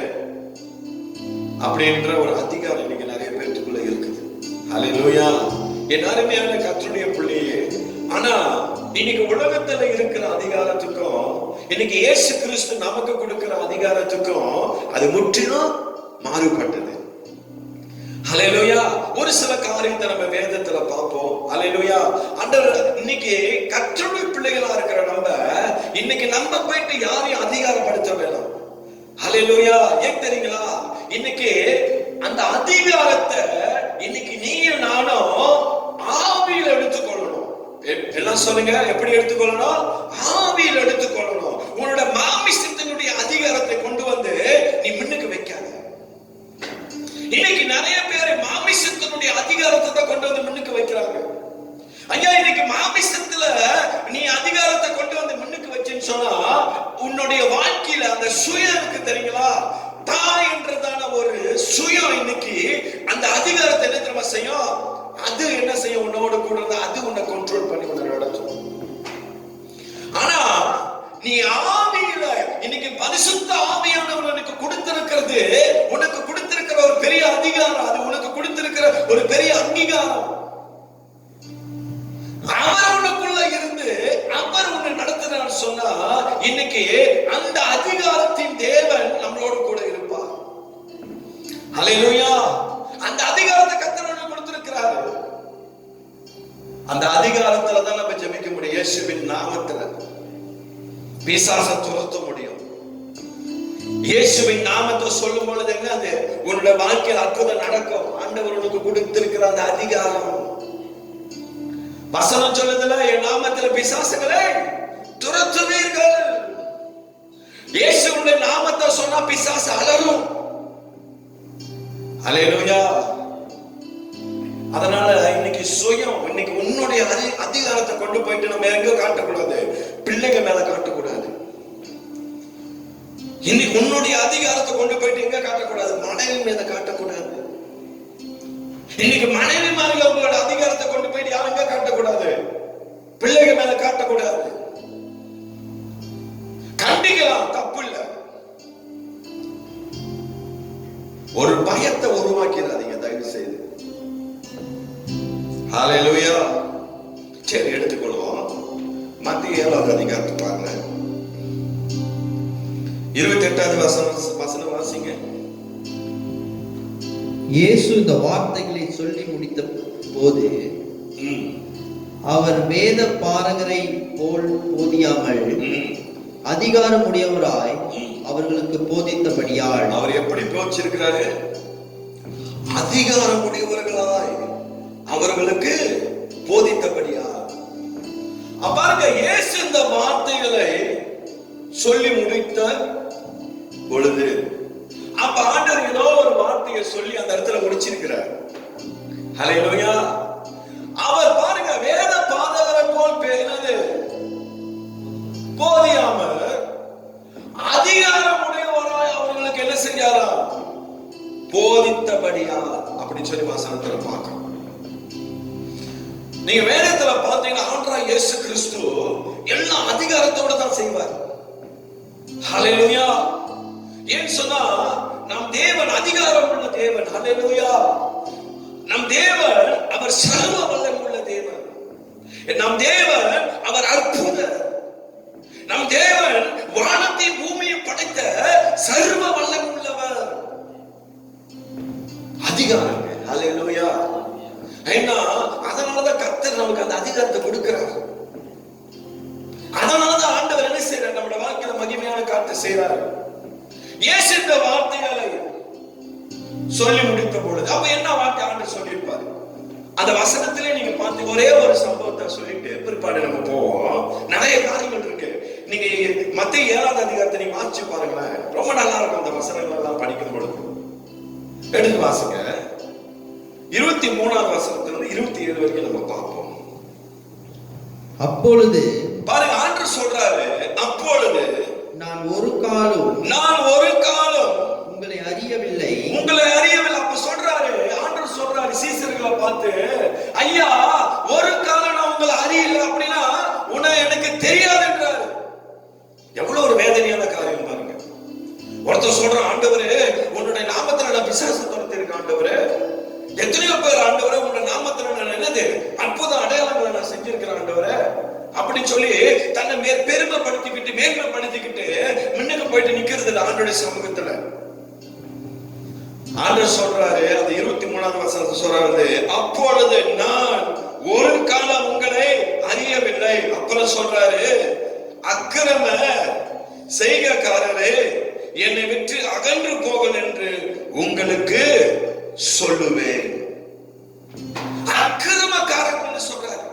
அப்படின்ற ஒரு அதிகாரம் இன்னைக்கு நிறைய பேருக்குள்ள இருக்குது. ஹல்லேலூயா. என் அருமையான கர்த்தருடைய பிள்ளையே, ஆனா இன்னைக்கு உலகத்துல இருக்கிற அதிகாரத்துக்கும் இன்னைக்கு இயேசு கிறிஸ்து நமக்கு கொடுக்கிற அதிகாரத்துக்கும் அது முற்றிலும் மாறுபட்டது. ஹல்லேலூயா. ஒரு சில காரியத்தை நம்ம வேதத்துல பார்ப்போம். ஹல்லேலூயா. இன்னைக்கு கர்த்தருடைய பிள்ளைகளா இருக்கிற நம்ம இன்னைக்கு நம்ம போயிட்டு யாரையும் அதிகாரப்படுத்த வேணாம். ஹல்லேலூயா. ஏன் தெரியுங்களா? இன்னைக்கு அந்த அதிகாரத்தை இன்னைக்கு நீயும் நானும் ஆவியில் எடுத்துக்கொள்ளணும். எல்லாம் சொல்லுங்க, எப்படி எடுத்துக்கொள்ளணும்? ஆவியில் எடுத்துக்கொள்ளணும். உன்னோட மாமிசத்தினுடைய அதிகாரத்தை கொண்டு வந்து நீ முன்னுக்கு வைக்காத. இன்னைக்கு நிறைய பேர் மாமிசத்தினுடைய அதிகாரத்தை தான் கொண்டு வந்து முன்னுக்கு வைக்கிறாங்க. ஐயா, இன்னைக்கு மாமிசத்துல நீ அதிகாரத்தை கொண்டு வந்து முன்னுக்கு வச்சுன்னு சொன்னா உன்னுடைய வாழ்க்கையில அந்த சுயம் இருக்கு தெரியுங்களா? தாய் என்றதான ஒரு சுயம் இன்னைக்கு அந்த அதிகாரத்தை என்ன தெரியுமா செய்யும்? அது என்ன செய்யும்? உன்னோட கூட இருந்தா அது உன்னை கண்ட்ரோல் பண்ணி உன்னை நடத்தும். ஆனா நீ ஆவியில இன்னைக்கு பரிசுத்த ஆவியானவர் உனக்கு கொடுத்திருக்கிறது, உனக்கு கொடுத்திருக்கிற ஒரு பெரிய அதிகாரம், அது உனக்கு கொடுத்திருக்கிற ஒரு பெரிய அங்கீகாரம். அவர் உனக்குள்ள இருந்து அவர் உன்னை நடத்துறான்னு சொன்னா இன்னைக்கு அந்த அதிகாரத்தின் தேவன் நம்மளோட கூட இருப்பார். ஹல்லேலூயா. அந்த அதிகாரத்தை கர்த்தர் உனக்கு கொடுத்திருக்கிறார். அந்த அதிகாரத்துல தான் நம்ம ஜெபிக்க முடியும். இயேசுவின் நாமத்துல பிசாசை துரத்த முடியும். இயேசுவின் நாமத்தை சொல்லும் பொழுது என்னது? உன்னோட வாழ்க்கையில் அற்புதம் நடக்கும். ஆண்டவர் உனக்கு கொடுத்திருக்கிற அந்த அதிகாரம். வசனம் சொல்லுதுல, என் நாமத்தில் பிசாசுகளை துரத்துவீர்கள். இயேசுவுடைய நாமத்தை சொன்னா பிசாசு அலறும். அல்லேலூயா. அதனால இன்னைக்கு இன்னைக்கு உன்னுடைய அதிகாரத்தை கொண்டு போயிட்டு நம்ம எங்க காட்டக்கூடாது, பிள்ளைங்க மேல காட்டக்கூடாது. இன்னைக்கு உன்னுடைய அதிகாரத்தை கொண்டு போயிட்டு எங்க காட்டக்கூடாது, மனைவி மேல காட்டக்கூடாது. இன்னைக்கு மனைவி மாதிரி உங்களோட அதிகாரத்தை கொண்டு போயிட்டு யாரும் எங்க காட்டக்கூடாது, பிள்ளைங்க மேல காட்டக்கூடாது. கண்டிக்கலாம், தப்பு இல்ல. ஒரு பயத்தை உருவாக்கிறாதீங்க தயவு செய்து. ஹல்லேலூயா. சரி, எடுத்துக்கொள்வோம். மத்திய 7வது அதிகாரத்தை பாருங்க, 28வது வசனம் வாசிங்க. இயேசு இந்த வார்த்தைகளை சொல்லி முடித்த போது அவர் வேத பாரகரை போல் போதியாமல் அதிகாரமுடையவராய் அவர்களுக்கு போதித்தபடியால். அவர் எப்படி போதிச்சிருக்கிறாரு? அதிகாரமுடையவர்களாய் அவர்களுக்கு போதித்தபடியால். பாருங்க, இயேசு இந்த வார்த்தைகளை சொல்லி முடித்த பொழுது அப்ப ஆண்டவர் ஏதோ ஒரு வார்த்தையை சொல்லி அந்த இடத்துல முடிச்சிருக்கிறார். ஹல்லேலூயா. அவர் பாருங்க, வேத பாதகரை போல் பேசினது போதியாமல் அதிகாரமுடையவராய் அவர்களுக்கு என்ன செஞ்சாரா? போதித்தபடியா அப்படி சொல்லி வசனத்துல பார்க்கணும். நீங்க வேதத்துல பார்த்தீங்கன்னா ஆண்டவராகிய இயேசு கிறிஸ்து எல்லா அதிகாரத்தோட தான் செய்வார். ஹல்லேலூயா. ஏன் சொன்னா நம் தேவன் அதிகாரம் உள்ள தேவன். ஹல்லேலூயா. நம் தேவன் அவர் சர்வ வல்லமை உள்ள தேவன். நம் தேவன் அவர் அற்புதர். நம் தேவன் வானத்தையும் பூமியையும் படைத்த சர்வ வல்லமை உள்ளவர். அதிகாரம். ஹல்லேலூயா. ஏன்னா அதனாலதான் கர்த்தர் நமக்கு அந்த அதிகாரத்தை கொடுக்கிறார். அதனாலதான் ஆண்டவர் என்ன செய்யறார்? நம்முடைய வாழ்க்கையில மகிமையான காரியத்தை செய்யறாரு. இயேசு இந்த வார்த்தைகளை சொல்லி முடித்த பொழுது அப்ப என்ன வார்த்தை ஆண்டவர் சொல்லியிருப்பாரு? அந்த வசனத்திலே நீங்க பார்த்து ஒரே ஒரு சம்பவத்தை சொல்லிட்டு பிற்பாடு நம்ம போவோம். நிறைய காரியங்கள் இருக்கு. நீங்க மத்திய 7வது அதிகாரத்தை நீங்க வாசிச்சு பாருங்களேன், ரொம்ப நல்லா இருக்கும். அந்த வசனங்கள் எல்லாம் படிக்கும் பொழுது எடுத்து வாசிங்க. 23வது வசனத்திலிருந்து 27 வரைக்கும் நம்ம பார்ப்போம். அப்பொழுது பாருங்க, ஆண்டவர் சொல்றாரு, அப்பொழுது நான் ஒரு காலம் உங்களை அறியவில்லை. அப்ப சொல்றாரு, ஆண்டவர் சொல்றாரு சீசர்களை பார்த்து, ஐயா ஒரு காலம் நான் உங்களை அறியல அப்படின்னா உன்னை எனக்கு தெரியாது என்றாரு. எவ்வளவு ஒரு வேதனையான காரியம் பாருங்க. ஒருத்தர் சொல்றான், ஆண்டவரே உன்னுடைய நாமத்துல நான் பிசாசு துரத்தி இருக்க ஆண்டவரே. எத்தனையோ பேர் ஆண்டவரே உன்னுடைய நாமத்துல நான் என்னது அற்புத அடையாளங்களை நான் செஞ்சிருக்கிறேன் ஆண்டவரே அப்படின்னு சொல்லி தன்னை பெருமைப்படுத்திக்கிட்டு மேன்மைப்படுத்திக்கிட்டு முன்னுக்கு போயிட்டு நிக்கிறது இல்லை ஆண்டோடைய சமூகத்துல. ஆண்டவர் சொல்றாரு, அந்த 23வது வசனத்தை சொல்றாரு, அப்பொழுது நான் ஒரு காலம் உங்களை அறியவில்லை. அப்புறம் சொல்றாரு, அக்கிரம செய்கைக்காரரே என்னை விட்டு அகன்று போகல் என்று உங்களுக்கு சொல்லுவேன். அக்கிரமக்காரர் சொல்றாரு.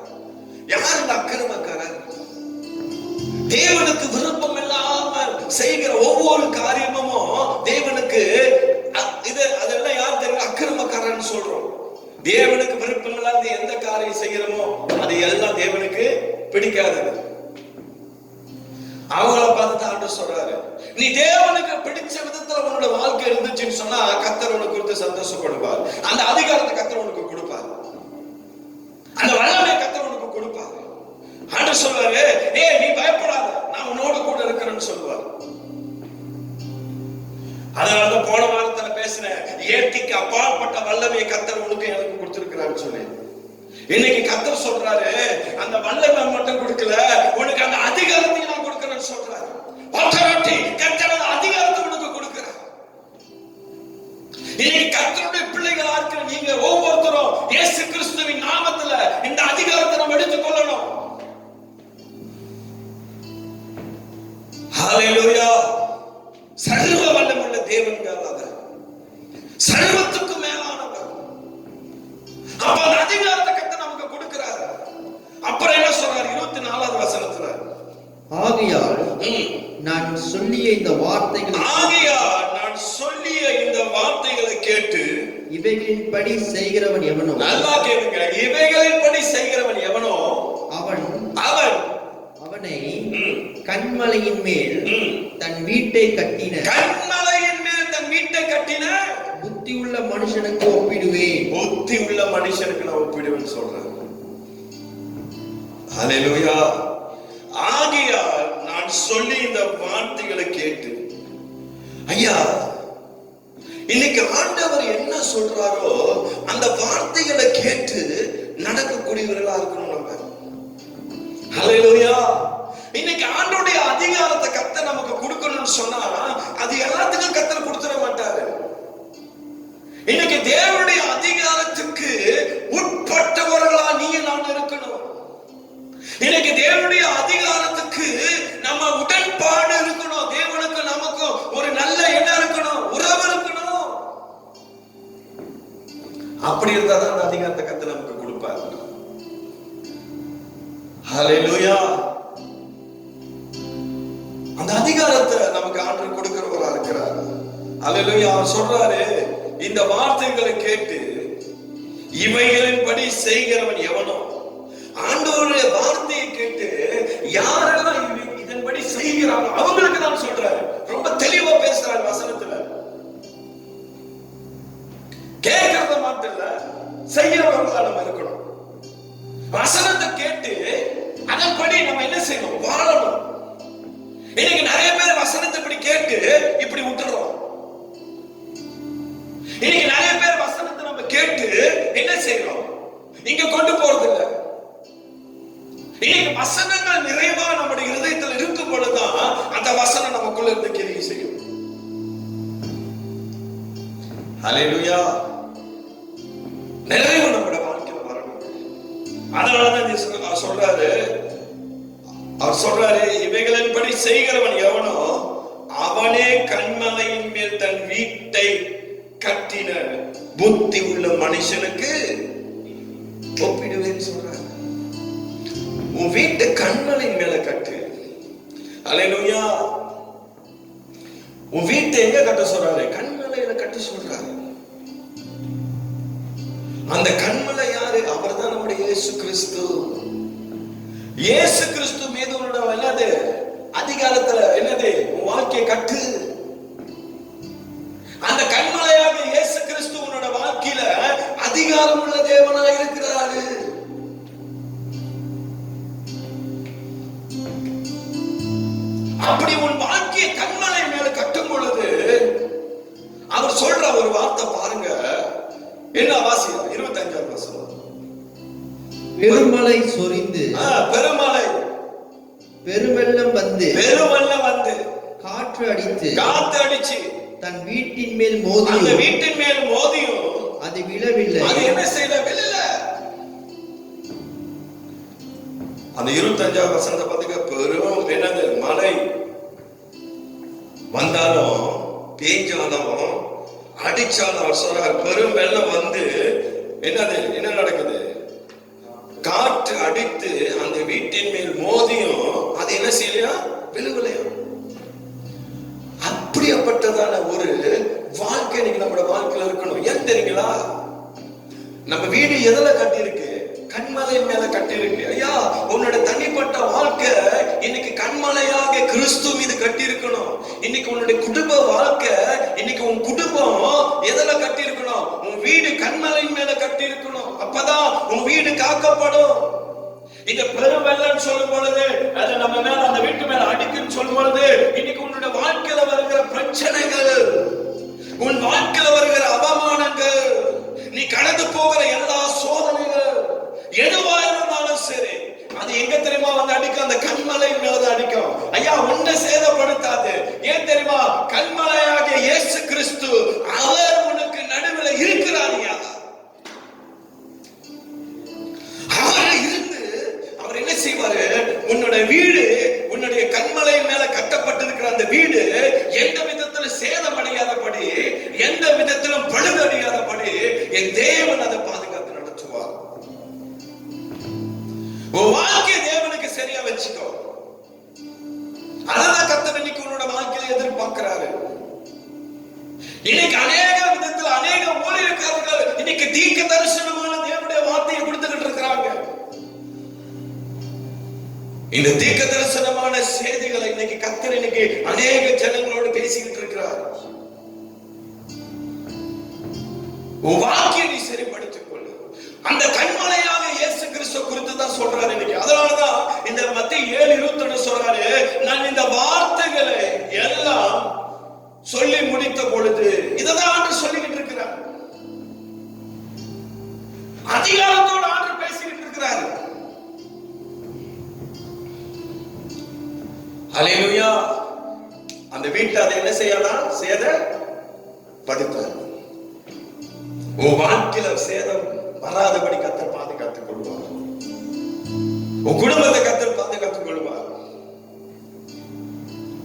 யார் இந்த அக்கிரமக்காரர்? தேவனுக்கு விருப்பம் இல்லாமல் செய்கிற ஒவ்வொரு காரியமும் தேவனுக்கு அதெல்லாம் யார் தெரியும்? அக்கிரமக்காரன் சொல்றோம். தேவனுக்கு விருப்பம் இல்லாத எந்த காரியம் செய்கிறோமோ அது எல்லாம் தேவனுக்கு பிடிக்காதது. அவங்கள பார்த்து ஆண்டவர் சொல்றாரு, நீ தேவனுக்கு பிடிச்ச விதத்துல உன்னோட வாழ்க்கை இருந்துச்சுன்னு சொன்னா கர்த்தர் உனக்கு குறித்து சந்தோஷப்படுவார். அந்த அதிகாரத்தை கர்த்தர் உனக்கு கொடுப்பார். அந்த வல்லமையை கர்த்தர் உனக்கு கொடுப்பார். ஆண்டவர் சொல்றாரு, ஏய் நீ பயப்படாத, நான் உன்னோட கூட இருக்கிறேன்னு சொல்லுவார். அதனாலதான் போன வாரத்துல பேசினேன், இயற்கைக்கு அப்பாற்பட்ட வல்லமையை கர்த்தர் உனக்கு எனக்கு கொடுத்திருக்கிறான்னு சொல்லி. இன்னைக்கு கர்த்தர் சொல்றாரு, அந்த வல்லமை மட்டும் கொடுக்கல, உனக்கு அந்த அதிகாரத்தையும் நான் கொடுக்கிறேன்னு சொல்றாரு. கர்த்தர் அதிகாரத்தை உனக்கு கொடுக்கிறார். இன்னைக்கு கர்த்தருடைய பிள்ளைகளா இருக்கிற நீங்க ஒவ்வொருத்தரும் இயேசு கிறிஸ்துவின் நாமத்துல இந்த அதிகாரத்தை நம்ம எடுத்துக் கொள்ளணும். ஹல்லேலூயா. சர்வ வல்லமையுள்ள தேவன்கள் அவர், சர்வத்துக்கு மேலானவர். அப்ப அந்த அதிகாரத்தை கர்த்தர் நமக்கு கொடுக்கிறார். அப்புறம் என்ன சொல்றார் 24வது வசனத்துல? ஆகையால் நான் சொல்லிய இந்த வார்த்தைகளை கேட்டு இவைகளின்படி செய்கிறவன் எவனோ, நல்லா கேளுங்க, இவைகளின்படி செய்கிறவன் எவனோ அவனை கன்மலையின் மேல் தன் வீட்டை கட்டின புத்தி உள்ள மனுஷனுக்கு ஒப்பிடுவேன். புத்தி உள்ள மனுஷனுக்கு நான் ஒப்பிடுவேன் சொல்றேன். ஹல்லேலூயா. ஆகையால் நான் சொல்லி இந்த வார்த்தைகளை கேட்டு, ஐயா இன்னைக்கு ஆண்டவர் என்ன சொல்றாரோ அந்த வார்த்தைகளை கேட்டு நடக்கக்கூடியவர்களா இருக்கணும் நம்ம. ஹல்லேலூயா. இன்னைக்கு ஆண்டவருடைய அதிகாரத்தை கர்த்தர் நமக்கு கொடுக்கணும்னு சொன்னா அது எல்லாத்துக்கும் கர்த்தர் கொடுத்துட மாட்டாரு. இன்னைக்கு தேவனுடைய அதிகாரத்துக்கு உட்பட்டவர்களா நீங்க நான் இருக்கணும். இன்னைக்கு தேவனுடைய அதிகாரத்துக்கு நம்ம உடன்பாடு இருக்கணும். தேவனுக்கு நமக்கும் ஒரு நல்ல இடம் இருக்கணும், உறவு இருக்கணும். அப்படி இருந்தாதான் அந்த அதிகாரத்தை கர்த்தர் நமக்கு கொடுப்பாரு. ஹல்லேலூயா. அந்த அதிகாரத்தை நமக்கு ஆண்டவர் கொடுக்கிறவரா இருக்கிறார். ஹல்லேலூயா. அவர் சொல்றாரு, இந்த வார்த்தைகளை கேட்டு இவைகளின்படி செய்கிறவன் எவனோ. ஆண்டவருடைய வார்த்தையை கேட்டு யாரெல்லாம் இதன்படி செய்கிறாங்க அவங்களுக்கு நான் சொல்றாரு. ரொம்ப தெளிவா பேசுறாரு வசனத்துல. கேட்கறத மட்டும் இல்ல, செய்யறவங்களா நம்ம இருக்கணும். வசனத்தை கேட்டு அதன்படி நம்ம என்ன செய்யணும்? வாழணும். இன்னைக்கு நிறைய பேர் வசனத்தை இப்படி கேட்டு இப்படி விட்டுறோம். இன்னைக்கு நிறைய பேர் வசனத்தை நம்ம கேட்டு என்ன செய்யறோம்? இங்க கொண்டு போறது இல்ல. இன்னைக்கு வசனங்கள் நிறைவா நம்முடைய இருதயத்தில் இருக்கும் பொழுதுதான் அந்த வசனம் நமக்குள்ள இருந்து கிரியை செய்யும். ஹல்லேலூயா. நிறைவு நம்முடைய வாழ்க்கையில வரணும். அதனாலதான் சொல்றாரு இவைகளின்படி செய்கிறவன் எவனோ அவனே கன்மலையின் மேல் தன் வீட்டை கட்டின புத்தி உள்ள மனுஷனுக்கு ஒப்பிடுவேன்னு சொல்றாரு. உன் வீட்டை கன்மலையின் மேல கட்டு. ஹல்லேலூயா. உன் வீட்டை எங்க கட்ட சொல்றாரு? கன்மலையில கட்ட சொல்றாரு. அந்த கன்மலை யாரு? அவர் தான் நம்முடைய இயேசு கிறிஸ்து. இயேசு கிறிஸ்து மீது உன்னோட என்னது அதிகாரத்துல என்னது உன் வாழ்க்கையை கட்டு. அந்த கன்மலையாக இயேசு கிறிஸ்து உன்னோட வாழ்க்கையில அதிகாரம் உள்ள தேவனாக இருக்கிறாரு. அப்படி உன் வாழ்க்கையை கன்மலை மேல கட்டும் பொழுது அவர் சொல்ற ஒரு வார்த்தை பாருங்க. என்ன வாசியா 25ஆம் வசனம். பெருமழை சொரிந்து பெருவெள்ளம் வந்து காற்று அடிச்சு தன் வீட்டின் மேல் மோதியும் அது விழவில்லை. அது என்ன செய்யவில்லை. அந்த 25ஆம் வசனத்தை பாத்தீங்க. பெரும் என்னது மழை வந்தாலும் பேஞ்சாலும் அடிச்சாலும் அவர் சொல்றாரு பெரும் வெள்ளம் வந்து என்ன நடக்குது? காற்று அடித்து அந்த வீட்டின் மேல் மோதியும் அது என்ன செய்யலையா? விழுவலையா? அப்படியாப்பட்டதான ஒரு வாழ்க்கை இன்னைக்கு நம்மளோட வாழ்க்கையில இருக்கணும். ஏன் தெரியுங்களா? நம்ம வீடு எதுல கட்டி இருக்கு? கன்மலை மேல கட்டி இருக்கு. ஐயா, உன்னோட தனிப்பட்ட வாழ்க்கை இன்னைக்கு கன்மலையாக கிறிஸ்து மீது கட்டி இருக்கணும். இன்னைக்கு உன்னுடைய குடும்ப வாழ்க்கை, இன்னைக்கு உன் குடும்பம் எதுல கட்டி இருக்கணும்? உன் வீடு கன்மலை மேல கட்டி இருக்கணும். அப்பதான் உன் வீடு காக்கப்படும். இந்த பெருவெள்ளம் சொல்லும் பொழுது அது நம்ம மேல அந்த வீட்டு மேல அடிக்குன்னு சொல்லும் பொழுது இன்னைக்கு உன்னோட வாழ்க்கையில வருகிற பிரச்சனைகள், உன் வாழ்க்கையில வருகிற அவமானங்கள், நீ கடந்து போகிற எல்லா சோதனைகள் எதுவா இருந்தாலும் சரி அது எங்க தெரியுமா வந்து அடிக்கும்? அந்த கன்மலை மேலதான் அடிக்கும். ஐயா, உன்னை சேதப்படுத்தாது. ஏன் தெரியுமா? கன்மலையாகிய இயேசு கிறிஸ்து அவர் உனக்கு நடுவில் இருக்கிறார். அவர் இருந்து அவர் என்ன செய்வாரு? உன்னோட வீடு, உன்னோட எதிர்பார்க்கிறாரு. இன்னைக்கு அநேக விதத்துல அநேக ஊழியக்காரர்கள் இன்னைக்கு தீர்க்க தரிசனமான தேவனுடைய வார்த்தையை கொடுத்துக்கிட்டு இருக்கிறாங்க. இந்த தீர்க்க தரிசனமான செய்திகளை இன்னைக்கு கர்த்தர் இன்னைக்கு அநேக ஜனங்களோடு பேசிக்கிட்டு இருக்கிறார். உன் வாழ்க்கையை நீ சரிப்படுத்திக் கொள்ளு. அந்த கண்மலையாக இயேசு கிறிஸ்து குறித்து தான் சொல்றாரு இன்னைக்கு. அதனாலதான் இந்த மத்தேயு 7:21 சொல்றாரு, நான் இந்த வார்த்தைகளை எல்லாம் சொல்லி முடித்த பொழுது இததான் ஆண்டவர் சொல்லிக்கிட்டு இருக்கிறார். அதிகாரத்தோடு ஆண்டவர் பேசிக்கிட்டு இருக்கிறார். ஹல்லேலூயா. அந்த வீட்டை அதை என்ன செய்யலாம்? சேதப்படுத்தார். உன் வாழ்க்கையில சேதம் வராதபடி கர்த்தர் பாதுகாத்துக் கொள்வார். உன் குடும்பத்தை கர்த்தர் பாதுகாத்துக் கொள்வார்.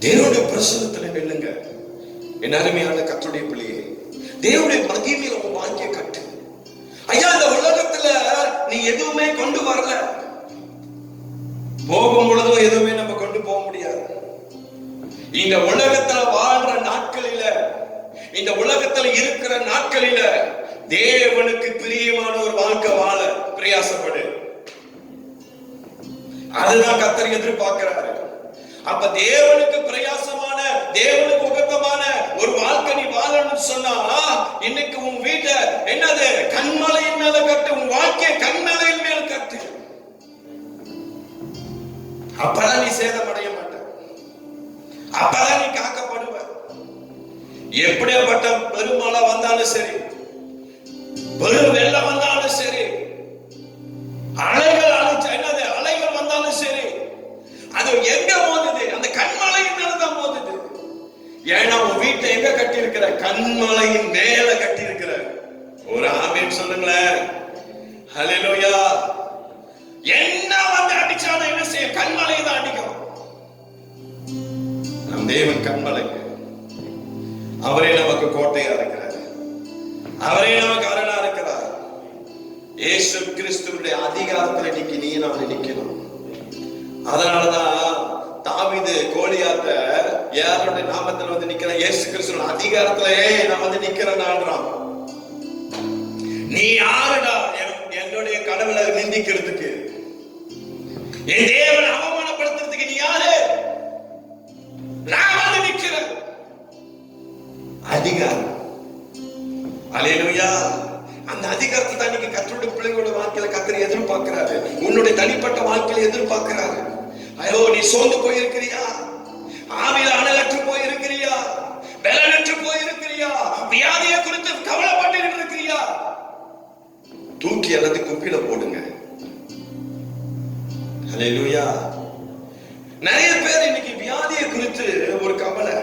தேவனுடைய பிரசன்னத்துல நில்லுங்க என் அருமையான கர்த்தருடைய பிள்ளையே. தேவனுடைய மகிமையில உன் வாழ்க்கையை கட்டு. ஐயா, இந்த உலகத்துல நீ எதுவுமே கொண்டு வரல, போகும் பொழுதும் எதுவுமே நம்ம கொண்டு போக முடியாது. இந்த உலகத்துல வாழ்ற நாட்களில, இந்த உலகத்துல இருக்கிற நாட்களில தேவனுக்கு பிரியமான ஒரு வாழ்க்கை வாழ பிரயாசப்படு. அதுதான் கர்த்தர் எதிர்பார்க்கிறாரு. அப்ப தேவனுக்கு பிரயாசமான, தேவனுக்கு உகந்தமான ஒரு வாழ்க்கை நீ வாழணும்னு சொன்னா, இன்னைக்கு உன் வீட்டை என்னது கண்மலையின் மேல கட்டு. உன் வாழ்க்கையை கண்மலையின் மேல கட்டு. அப்பதான் நீ சேதமடைய மாட்ட. அப்பதான் நீ காக்கப்படுவ. எப்படியாப்பட்ட பெருமழை வந்தாலும் சரி, பெரும் வெள்ளம் வந்தாலும் சரி, அலைகள் வந்தாலும் சரி, அது எங்க மோதுது? அந்த கண்மலையின் மேலதான் மோதுது. ஏன்னா உன் வீட்டை எங்க கட்டி இருக்கிற? கண்மலையின் மேல கட்டி இருக்கிற. ஒரு ஆமென் சொல்லுங்களேன். ஹல்லேலூயா. என்ன வந்து அடிச்சாலும் என்ன செய்ய? கண்மலை தான் அடிக்கும். நம் தேவன் கண்மலை. அவரே நமக்கு கோட்டையா இருக்கிறார். அவரே நமக்கு அரணா இருக்கிறார். இயேசு கிறிஸ்துவினுடைய அதிகாரத்தில் இன்னைக்கு நீ நாம் நிக்கணும். அதனாலதான் தாவீது கோலியாத்த யாருடைய நாமத்தில் வந்து நிக்கிற? இயேசு கிறிஸ்துவின் அதிகாரத்திலேயே நான் வந்து நிக்கிறேன்றான். நீ யாருடா என்னுடைய கடவுளை நிந்திக்கிறதுக்கு, என் தேவனை அவமானப்படுத்துறதுக்கு? நீ யாரு? நான் வந்து நிக்கிறேன். அதிகாரம். அல்லேலூயா. அந்த அதிகாரத்தை தான் நீங்க கர்த்தருடைய பிள்ளைகளோட வாழ்க்கையில கர்த்தர் எதிர்பார்க்கிறாரு. உன்னுடைய தனிப்பட்ட வாழ்க்கையில எதிர்பார்க்கிறாரு. ஐயோ, நீ சோர்ந்து போயிருக்கிறியா? ஆவியில அனலற்று போயிருக்கிறியா? பலனற்று போயிருக்கிறியா? வியாதியை குறித்து கவலைப்பட்டு இருக்கிறியா? தூக்கி அல்லது குப்பில போடுங்க. அல்லேலூயா. நிறைய பேர் இன்னைக்கு வியாதியை குறித்து ஒரு கவலை.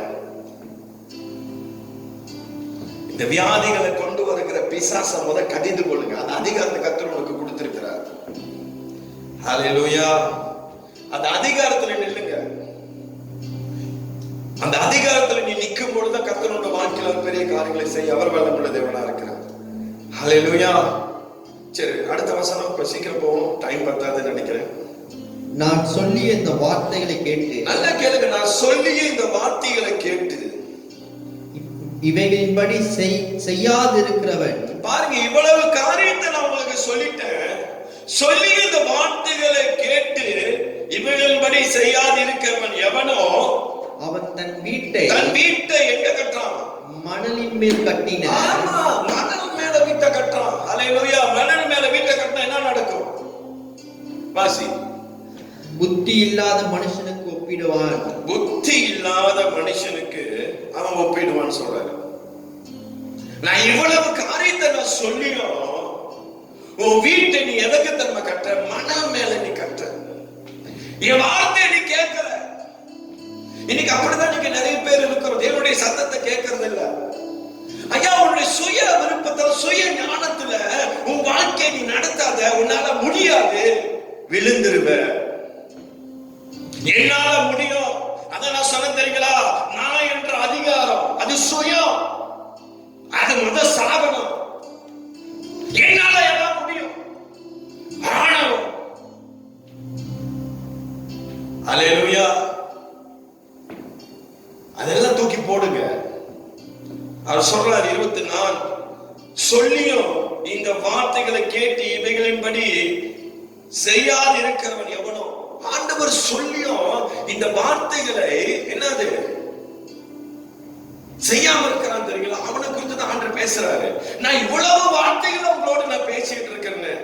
இந்த வியாதிகளை கொண்டு வருகிற பிசாசை முத கடிந்து கொள்ளுங்க. அந்த அதிகாரத்தை கர்த்தர் உனக்கு கொடுத்திருக்கிறார். ஹல்லேலூயா. அந்த அதிகாரத்துல நில்லுங்க. அந்த அதிகாரத்துல நீ நிற்கும் பொழுது கர்த்தரோட வாழ்க்கையில பெரிய காரியங்களை செய்ய அவர் வல்லமுள்ள தேவனா இருக்கிறார். ஹல்லேலூயா. சரி, அடுத்த வசனம் சீக்கிரம் போவோம், டைம் பத்தாதுன்னு நினைக்கிறேன். நான் சொல்லிய இந்த வார்த்தைகளை கேட்டு, நல்லா கேளுங்க, நான் சொல்லிய இந்த வார்த்தைகளை கேட்டு இவைகளின்படி செய்யாதிருக்கிறவன். பாருங்க, இவ்வளவு காரியத்தை நான் உங்களுக்கு சொல்லிட்டேன். சொல்லி இந்த வார்த்தைகளை கேட்டு இவைகளின்படி செய்யாதிருக்கிறவன் எவனோ அவன் தன் வீட்டை எங்க கட்டுறான்? மணலின் மேல் கட்டின. மணல் மேல வீட்டை கட்டுறான். அல்லேலூயா. மணல் மேல வீட்டை கட்டினா என்ன நடக்கும்? வாசி. புத்தி இல்லாத மனுஷனுக்கு ஒப்பிடுவான். புத்தி இல்லாத மனுஷனுக்கு அவன் ஒப்பிடுவான்னு சொல்றாரு. நான் இவ்வளவு காரியத்தை நான் சொல்லியும் உன் வீட்டை நீ எதற்கு தன்மை கட்ட? மணல் மேல நீ கட்ட. என் வார்த்தை நீ கேட்கல. இன்னைக்கு அப்படிதான் நீங்க நிறைய பேர் இருக்கிறோம். தேவனுடைய சத்தத்தை கேட்கறது இல்ல. ஐயா, உன்னுடைய சுய விருப்பத்துல, சுய ஞானத்துல உன் வாழ்க்கையை நீ நடத்தாத. உன்னால முடியாது, விழுந்துருவ. என்னால முடியும், அத நான் சொன்ன தெரியுங்களா? நான் என்ற அதிகாரம் அது சுயம், அது முத சாதனம். என்னால எல்லாம் முடியும், ஆணவம். அல்லேலூயா. அதெல்லாம் தூக்கி போடுங்க. அவர் சொல்றார் 24, சொல்லியும் இந்த வார்த்தைகளை கேட்டு இவைகளின்படி செய்யாது இருக்கிறவன் எவனோ. ஆண்டவர் சொல்லியும் இந்த வார்த்தைகளை என்னது செய்யாம இருக்கிறான் தெரியுங்களா? அவனை குறித்து தான் ஆண்டவர் பேசுறாரு. நான் இவ்வளவு வார்த்தைகளை உங்களோட நான் பேசிட்டு இருக்கிறேன்,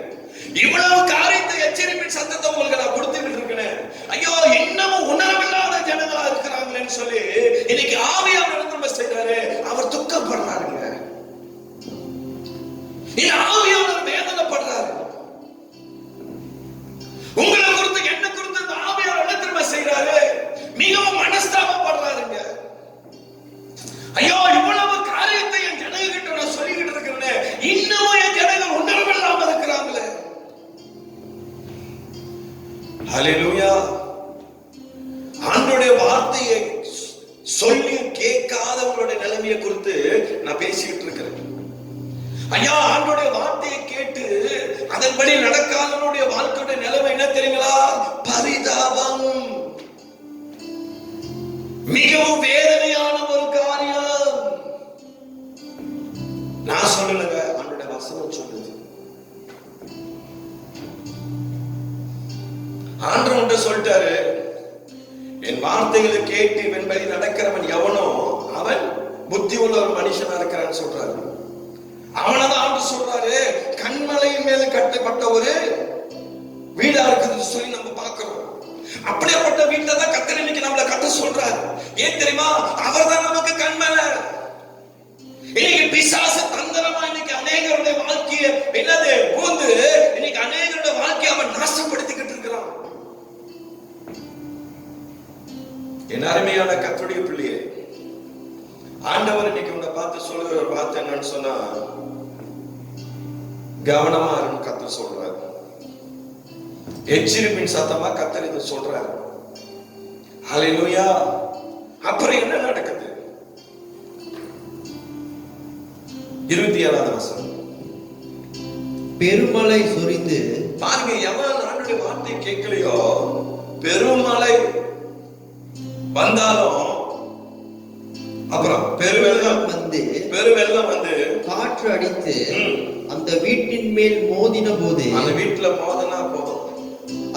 இவ்வளவு காரியத்தை எச்சரிப்பின் சத்தத்தை உங்களுக்கு நான் கொடுத்துட்டு இருக்கிறேன். ஐயோ இன்னமும் உணர்வில்லாத ஜனங்களா இருக்கிறாங்களேன்னு சொல்லி இன்னைக்கு ஆவியானவர் நம்ம செய்றாரு. அவர் துக்கப்படுறாருங்க. ஆவியானவர் வேதனைப்படுறாரு. உங்களை குறித்து என்ன குறித்து ஆவியானவர் திரும்ப செய்றாரு, மிகவும் மனஸ்தாபப்படுறாருங்க. ஐயோ இவ்வளவு காரியத்தை என் ஜனங்க கிட்ட நான் சொல்லிக்கிட்டு இருக்கிறேன், இன்னமும் என் ஜனங்கள் உணர்வில்லாம இருக்கிறாங்களே. ஹல்லேலூயா. ஆண்டவருடைய வார்த்தையை சொல்லி கேட்காதவங்களுடைய நிலைமையை குறித்து நான் பேசிக்கிட்டு இருக்கிறேன். ஐயா ஆண்டவருடைய வார்த்தையை கேட்டு அதன்படி நடக்காதவனுடைய வாழ்க்கையுடைய நிலைமை என்ன தெரியுங்களா? பரிதாபம். மிகவும் வேதனையான ஒரு காரியம். நான் சொல்லலங்க, ஆண்டவருடைய வசனம் சொல்லுது. ஆண்டவர் சொல்லிட்டாரு, என் வார்த்தைகளை கேட்டு வெண்படி நடக்கிறவன் எவனோ அவன் புத்தி உள்ள ஒரு மனுஷனா இருக்கிறான்னு சொல்றாரு. அவனதான் ஆண்டவர் சொல்றாரு, கண்மலையின் மேல கட்டப்பட்ட ஒரு வீடா இருக்குதுன்னு சொல்லி நம்ம பார்க்கிறோம். அப்படியேப்பட்ட வீட்டை தான் கர்த்தர் இன்னைக்கு நம்மளை கட்ட சொல்றாரு. ஏன் தெரியுமா? அவர் தான் நமக்கு கண்மலை. இன்னைக்கு பிசாசு தந்திரமா இன்னைக்கு அநேகருடைய வாழ்க்கையை என்னது பூந்து இன்னைக்கு அநேகருடைய வாழ்க்கையை அவன் நாசப்படுத்திக்கிட்டு இருக்கிறான். என் அருமையான கர்த்தருடைய பிள்ளையே, ஆண்டவர் இன்னைக்கு உன்னை பார்த்து சொல்லுகிற ஒரு வார்த்தை என்னன்னு சொன்னா, கவனமா இருக்கும். கர்த்தர் சொல்றாரு, எச்சரிப்பின் சத்தமா கர்த்தர் இதை சொல்றாரு. ஹல்லேலூயா. அப்புறம் என்ன நடக்குது? 27வது வசனம். பெருமழை சொரிந்து, பாருங்க, எவன் ஆண்டவருடைய வார்த்தை கேட்கலையோ பெருமழை வந்தாலும் அப்புறம் பெருவெள்ளம் வந்து காற்று அடித்து அந்த வீட்டின் மேல் மோதின போது, அந்த வீட்டுல மோதனா போதும்,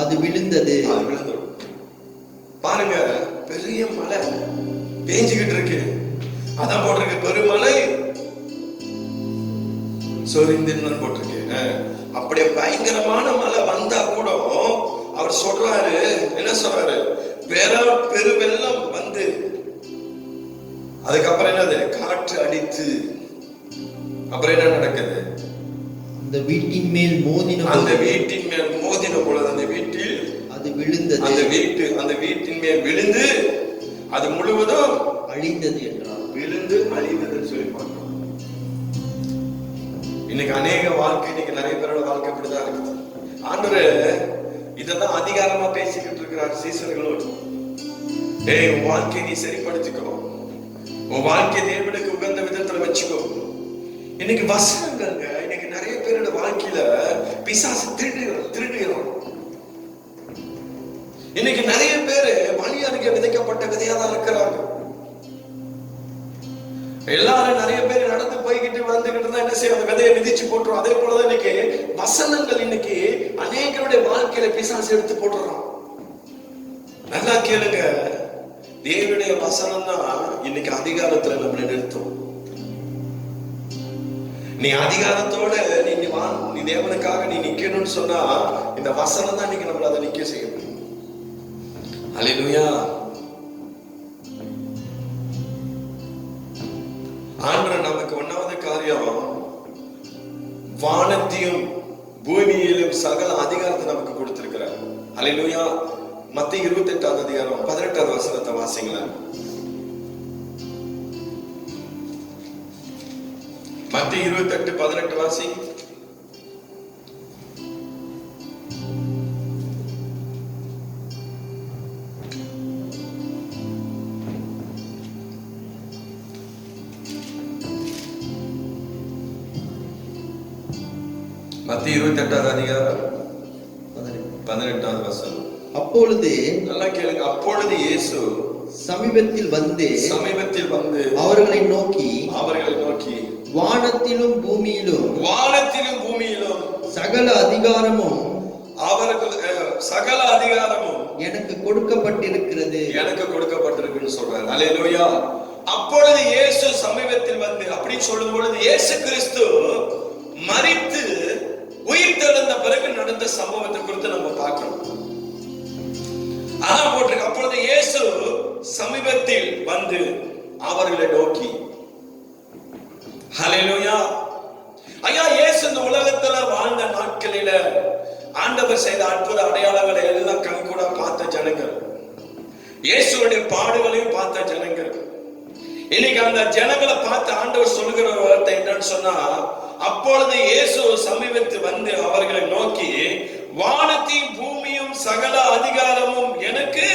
அது விழுந்தது. பாருங்க, பெரிய மழை பேஞ்சுக்கிட்டு இருக்கு. அதான் போட்டிருக்கு, பெருமழை சொரிந்துன்னு போட்டிருக்கு. அப்படியே பயங்கரமான மழை வந்தா கூட அவர் சொல்றாரு, என்ன சொல்றாரு? பெருவெள்ளம் வந்து அதுக்கப்புறம் என்னது? காற்று அடித்து அப்புறம் என்ன நடக்குது? அந்த வீட்டின் மேல் மோதின பொழுது அந்த வீட்டில் அது விழுந்தது. அந்த வீட்டின் மேல் விழுந்து அது முழுவதும் அழிந்தது என்றார். விழுந்து அழிந்ததுன்னு சொல்லி பார்க்கிறோம். இன்னைக்கு அநேக வாழ்க்கை, இன்னைக்கு நிறைய பேரோட வாழ்க்கை இப்படிதான் இருக்குது. ஆண்டவர் இதெல்லாம் அதிகாரமா பேசிக்கிட்டு இருக்கிறார் சீசர்களோடு. ஏய், உன் வாழ்க்கையை நீ சரிப்படுத்திக்கோ, உன் வாழ்க்கையை தேவனுக்கு உகந்த விதத்துல வச்சுக்கோ. இன்னைக்கு வசனங்கள்ங்க, இன்னைக்கு நிறைய பேரோட வாழ்க்கையில பிசாசு திருடுகிறோம். இன்னைக்கு நிறைய பேரு வழி அருகே விதைக்கப்பட்ட விதையா தான் இருக்கிறாங்க. எல்லாரும் நிறைய பேர் நடந்து போய்கிட்டு வந்துகிட்டு தான் என்ன செய்யும்? அந்த விதையை மிதிச்சு போட்டுரும். அதே போலதான் இன்னைக்கு வசனங்கள் இன்னைக்கு அநேகருடைய வாழ்க்கையில பிசாசு எடுத்து போட்டுறான். நல்லா கேளுங்க, தேவனுடைய வசனம் தான் இன்னைக்கு அதிகாரத்துல நம்மளை நிறுத்தும். நீ அதிகாரத்தோட நீ தேவனுக்காக நீ நிக்கணும்னு சொன்னா இந்த வசனம் தான் இன்னைக்கு நம்மள அதை நிக்க செய்ய முடியும். ஹல்லேலூயா. ஆண்டவர் நமக்கு 1வது காரியம், வானத்தையும் பூமியிலும் சகல அதிகாரத்தை நமக்கு கொடுத்திருக்கிறார். ஹல்லேலூயா. மத்தேயு 28வது அதிகாரம் 18வது வசனத்தை வாசிங்களேன். மத்தேயு 28:18 வாசி. மத்தேயு 28வது அதிகாரம் 18வது வசனம். அப்பொழுது நல்லா கேளுங்க. அப்பொழுது இயேசு சமீபத்தில் வந்து அவர்களை நோக்கி வானத்திலும் பூமியிலும் சகல அதிகாரமும் எனக்கு கொடுக்கப்பட்டிருக்குன்னு சொல்றாரு. அல்லேலூயா. அப்பொழுது இயேசு சமீபத்தில் வந்து அப்படின்னு சொல்லும் பொழுது இயேசு கிறிஸ்து மரித்து உயிர்த்தெழுந்த பிறகு நடந்த சம்பவத்தை குறித்து நம்ம பார்க்கணும். அதான் போட்டிருக்கு. அப்பொழுது இயேசு சமீபத்தில் வந்து அவர்களை நோக்கி. ஹல்லேலூயா. ஐயா, இயேசு இந்த உலகத்துல வாழ்ந்த நாட்களில ஆண்டவர் செய்த அற்புத அடையாளங்களை எல்லாம் கண்கூட பார்த்த ஜனங்கள், இயேசுடைய பாடுகளையும் பார்த்த ஜனங்கள். இன்னைக்கு அந்த ஜனங்களை பார்த்து ஆண்டவர் சொல்லுகிற வார்த்தை என்னன்னு சொன்னா, அப்பொழுது இயேசு சமீபத்தில் வந்து அவர்களை நோக்கி வானத்தையும் பூமியும் சகல அதிகாரமும் எனக்கு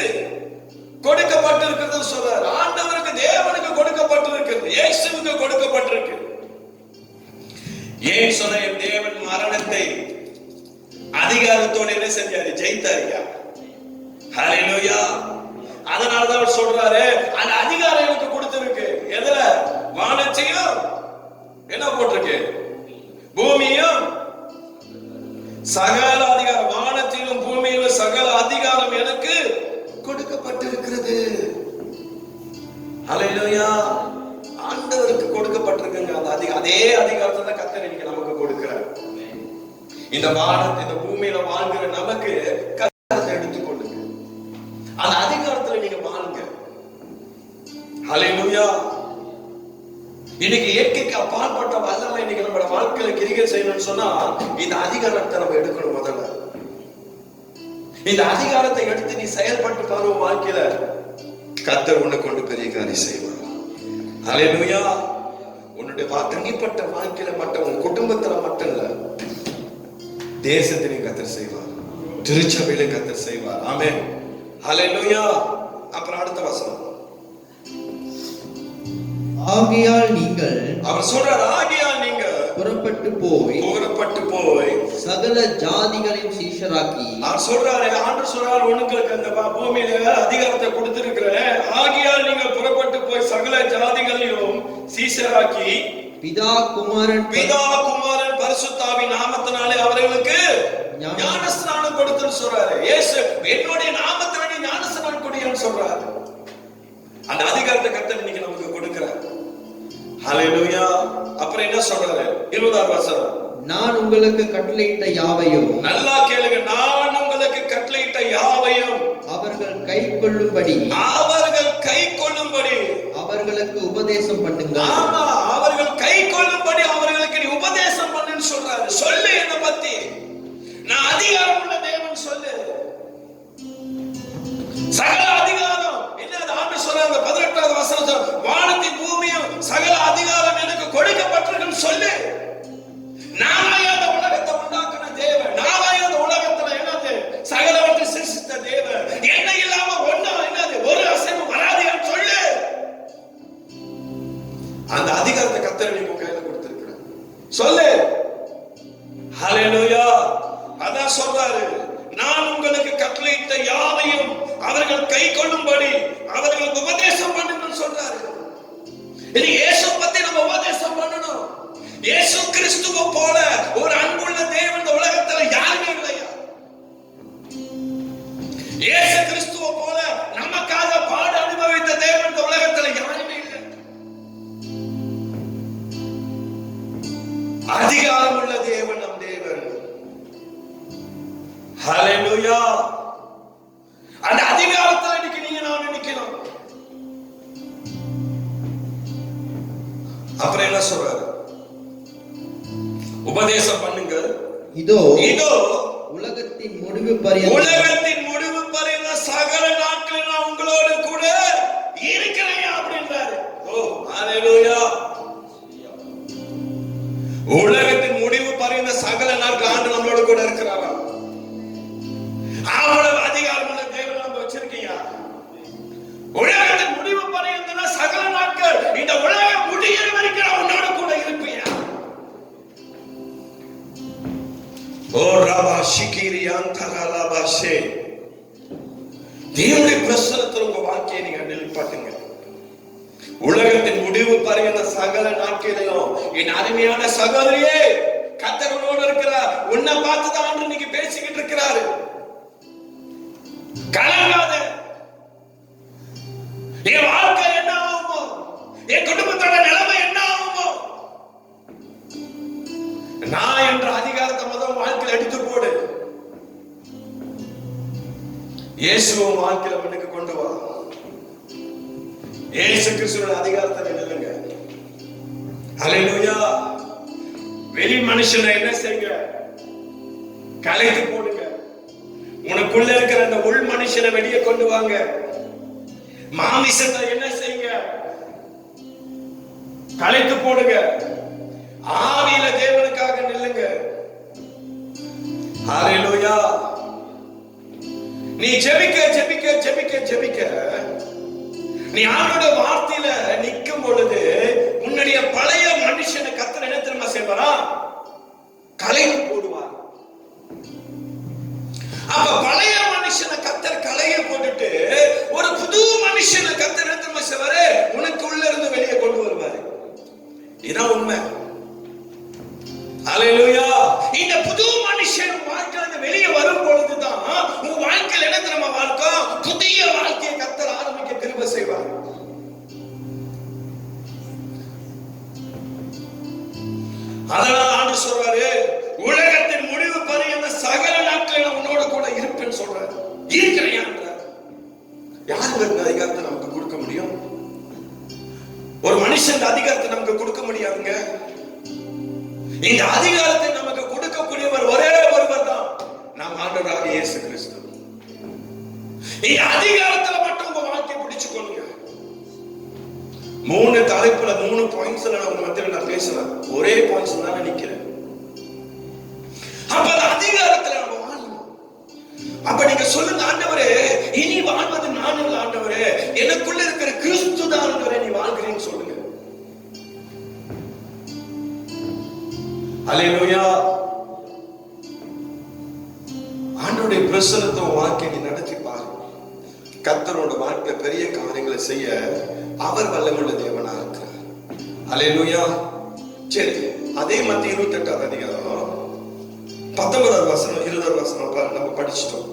கொடுக்கப்பட்டிருக்கிறது சொல்றார். ஆண்டவருக்கு, தேவனுக்கு கொடுக்கப்பட்டிருக்கிறது, இயேசுவுக்கு கொடுக்கப்பட்டிருக்கு. ஏன் சொன்ன, தேவன் மரணத்தை அதிகாரத்தோட என்ன செஞ்சாரு? ஜெயித்தாரியா. ஹல்லேலூயா. அதனாலதான் அவர் சொல்றாரு, அந்த அதிகாரம் எனக்கு கொடுத்திருக்கு. எதுல? வானத்தையும் என்ன போட்டிருக்கு? பூமியும் சகல அதிகாரம், வானத்திலும் பூமியிலும் சகல அதிகாரம் எனக்கு கொடுக்கப்பட்டிருக்கிறது. ஹல்லேலூயா. ஆண்டவருக்கு கொடுக்கப்பட்டிருக்குங்க அந்த அதே அதிகாரத்தை தான் கர்த்தர் இன்னைக்கு நமக்கு கொடுக்கிறார். இந்த வானத்தை, இந்த பூமியில வாழ்கிற நமக்கு கர்த்தரை எடுத்துக்கொள்ளுங்க. அந்த அதிகாரத்துல நீங்க வாழுங்க. ஹல்லேலூயா. இன்னைக்கு இயற்கைக்கு அப்பாற்பட்ட வல்லமை இன்னைக்கு நம்மளோட வாழ்க்கையில கிரியை செய்யணும்னு சொன்னா இந்த அதிகாரத்தை நம்ம எடுக்கணும். முதல்ல இந்த அதிகாரத்தை எடுத்து நீ செயல்பட்டு பாரு. வாழ்க்கையில கர்த்தர் உன்னை கொண்டு பெரிய காரியம் செய்வார். ஹல்லேலூயா. உன்னுடைய தனிப்பட்ட வாழ்க்கையில மட்டும், உன் குடும்பத்துல மட்டும் இல்ல, தேசத்திலையும் கர்த்தர் செய்வார், திருச்சபையிலும் கர்த்தர் செய்வார். ஆமென். ஹல்லேலூயா. அப்புறம் அடுத்த வசனம். ஆகையால் நீங்கள், அவர் சொல்றார், ஆகையால் நீங்க புறப்பட்டு போய் சகல ஜாதிகளையும் சீஷராக்கி. அவர் சொல்றாரு, ஆண்டவர் சொல்றாரு, உங்களுக்கு அந்த பூமியில அதிகாரத்தை கொடுத்திருக்கிறேன். ஆகையால் நீங்க புறப்பட்டு போய் சகல ஜாதிகளையும் சீஷராக்கி பிதா குமாரன் பரிசுத்தாவின் நாமத்தினாலே அவர்களுக்கு ஞானஸ்நானம் கொடுத்துன்னு சொல்றாரு. இயேசு என்னுடைய நாமத்தினாலே ஞானஸ்நானம் கொடுன்னு சொல்றாரு. அந்த அதிகாரத்தை கர்த்தர் இன்னைக்கு நமக்கு கொடுக்கிறார். ஹல்லேலூயா. அப்புறம் என்ன சொல்றாரு? 20ஆம் வசனம். நான் உங்களுக்கு கட்டளையிட்ட யாவையும், நல்லா கேளுங்க, நான் உங்களுக்கு கட்டளையிட்ட யாவையும் அவர்கள் கைக்கொள்ளும்படி அவர்களுக்கு உபதேசம் பண்ணுங்க. ஆமா, அவர்கள் கைக்கொள்ளும்படி அவர்களுக்கு நீ உபதேசம் பண்ணுன்னு சொல்றாரு. சொல்லு, என்ன பத்தி நான் அதிகாரம் உள்ள தேவன் சொல்லு. சகல அதிகாரம் என்னது? ஆண்டவர் சொல்றாரு 18வது வசனம், வானத்தின் பூமியும் சகல அதிகாரம் எனக்கு கொடுக்கப்பட்டிருக்குன்னு சொல்லு. நானாயா இந்த உலகத்தை உண்டாக்குன தேவன், நானாயா இந்த உலகத்துல என்னது சகலவற்றை சிருஷ்டித்த தேவன், என்ன இல்லாம ஒண்ணும் என்னது ஒரு அசைவு வராதுன்னு சொல்லு. அந்த அதிகாரத்தை கர்த்தர் நீ கையில கொடுத்திருக்கிறார். சொல்லு. ஹல்லேலூயா. அதான் சொல்றாரு, நான் உங்களுக்கு கட்டளையிட்ட யாவையும் அவர்கள் கை கொள்ளும்படி அவர்களுக்கு உபதேசம் பண்ணுன்னு சொல்றாரு. இனி இயேசு பத்தி நம்ம உபதேசம் பண்ணணும். இயேசு கிறிஸ்துவை போல ஒரு அன்புள்ள தேவன் இந்த உலகத்துல யாருமே இல்லையா? இயேசு கிறிஸ்துவை போல நமக்காக பாடு அனுபவித்த தேவன் இந்த உலகத்துல யாருமே இல்லை. அதிகாரம் உள்ள தேவன் நம் தேவன். ஹல்லேலூயா. அந்த அதிகாரத்துல இன்னைக்கு நீங்க நான் நினைக்கணும். அப்புறம் என்ன சொல்றாரு? உபதேசம் பண்ணுங்க. இதோ உலகத்தின் முடிவு பரியந்த சகல நாட்கள் நான் உங்களோடு கூட இருக்கிறேன் அப்படின்றாரு. ஓ ஹல்லேலூயா. உலகத்தின் முடிவு பரியந்த சகல நாட்கள் ஆண்டு நம்மளோட கூட இருக்கிறாரா? அவ்வளவு அதிகாரம் உள்ள தேவன் நம்ம வச்சிருக்கீங்க. உலகத்தின் முடிவு பரியந்த சகல நாட்கள், இந்த உலகம் முடிகிற வரைக்கும் உன்னோட கூட இருப்பீங்க. ஓ ரபா ஷிகிரி அந்தரலபஷே உலகத்தின் முடிவு பரியந்த சகல நாட்களிலும் என் அருமையான சகோதரியே, கர்த்தர் உன்னோடு இருக்கிறார். உன்னை பார்த்துதான் ஆண்டு இன்னைக்கு பேசிக்கிட்டு இருக்கிறாரு. கலங்காத. என் வாழ்க்கை என்ன ஆகுமோ, என் குடும்பத்தோட நிலைமை என்ன ஆகுமோ, நான் என்ற அதிகாரத்தை முதல் வாழ்க்கையில் எடுத்து போடு. இயேசுவும் வாழ்க்கையில முன்னுக்கு கொண்டு வா. இயேசு கிறிஸ்துவின் அதிகாரத்தை நில்லுங்க. ஹல்லேலூயா. வெளி மனுஷனை என்ன செய்யுங்க? கலைத்து போடுங்க. உனக்குள்ள இருக்கிற அந்த உள் மனுஷனை வெளியே கொண்டு வாங்க. மாமிசத்தை என்ன செய்யுங்க? கலைத்து போடுங்க. ஆவியில தேவனுக்காக நில்லுங்க. ஹல்லேலூயா. நீ ஜெபிக்க ஜெபிக்க ஜெபிக்க ஜெபிக்க நீ ஆண்டோட வார்த்தையில நிற்கும் பொழுது உன்னுடைய பழைய மனுஷனை கர்த்தர் என்ன தெரியுமா செய்வாரா? கலைத்து போடுவார். அப்ப பழைய மனுஷனை கர்த்தர் கலைய போட்டுட்டு ஒரு புது மனுஷனை கர்த்தர் என்ன தெரியுமா செய்வாரு? உனக்கு உள்ள இருந்து வெளியே கொண்டு வருவாரு. இதான் உண்மை. ஹல்லேலூயா. இந்த புது மனுஷன் வாழ்க்கையில வெளியே வரும் பொழுதுதான் உன் வாழ்க்கையில் என்ன தெரியுமா வாழ்க்கை? புதிய வாழ்க்கையை கர்த்தர் ஆரம்பிக்க கிருபை செய்வார். அதனால ஆண்டு சொல்றாரு, உலகத்தின் முடிவு பரியந்த சகல நாட்களில் உன்னோட கூட இருப்பேன்னு சொல்றாரு. இருக்கிறேன். யாருக்கு இந்த அதிகாரத்தை நமக்கு கொடுக்க முடியும்? ஒரு மனுஷன் அதிகாரத்தை நமக்கு கொடுக்க முடியாதுங்க. இந்த அதிகாரத்தை நமக்கு கொடுக்கக்கூடியவர் ஒரே ஒருவர் தான், நம் ஆண்டவராகிய இயேசு கிறிஸ்து. இந்த அதிகாரத்துல மட்டும் உங்க வாழ்க்கையை பிடிச்சு கொள்ளுங்க. 3 தலைப்புல 3 பாயிண்ட்ஸ்ல நான் உங்க மத்தியில நான் பேசுறேன். ஒரே பாயிண்ட்ஸ் தான் நிக்கிறேன். அப்ப அந்த அதிகாரத்துல நம்ம வாழணும். அப்ப நீங்க சொல்லுங்க, ஆண்டவரே இனி வாழ்வது நான் இல்ல ஆண்டவரே, எனக்குள்ள இருக்கிற கிறிஸ்து தான் ஆண்டவரே நீ வாழ்கிறேன்னு சொல்லுங்க. ஹல்லேலூயா. ஆண்டவருடைய பிரசன்னத்தை வாழ்க்கை நீ நடத்தி பாரு. கர்த்தரோட வாழ்க்கை பெரிய காரியங்களை செய்ய அவர் வல்லமுள்ள தேவனா இருக்கிறார். ஹல்லேலூயா. சரி, அதே மத்திய 28ஆம் அதிகாரம் 19ஆவது வசனம் 20ஆவது வசனம் நம்ம படிச்சிட்டோம்.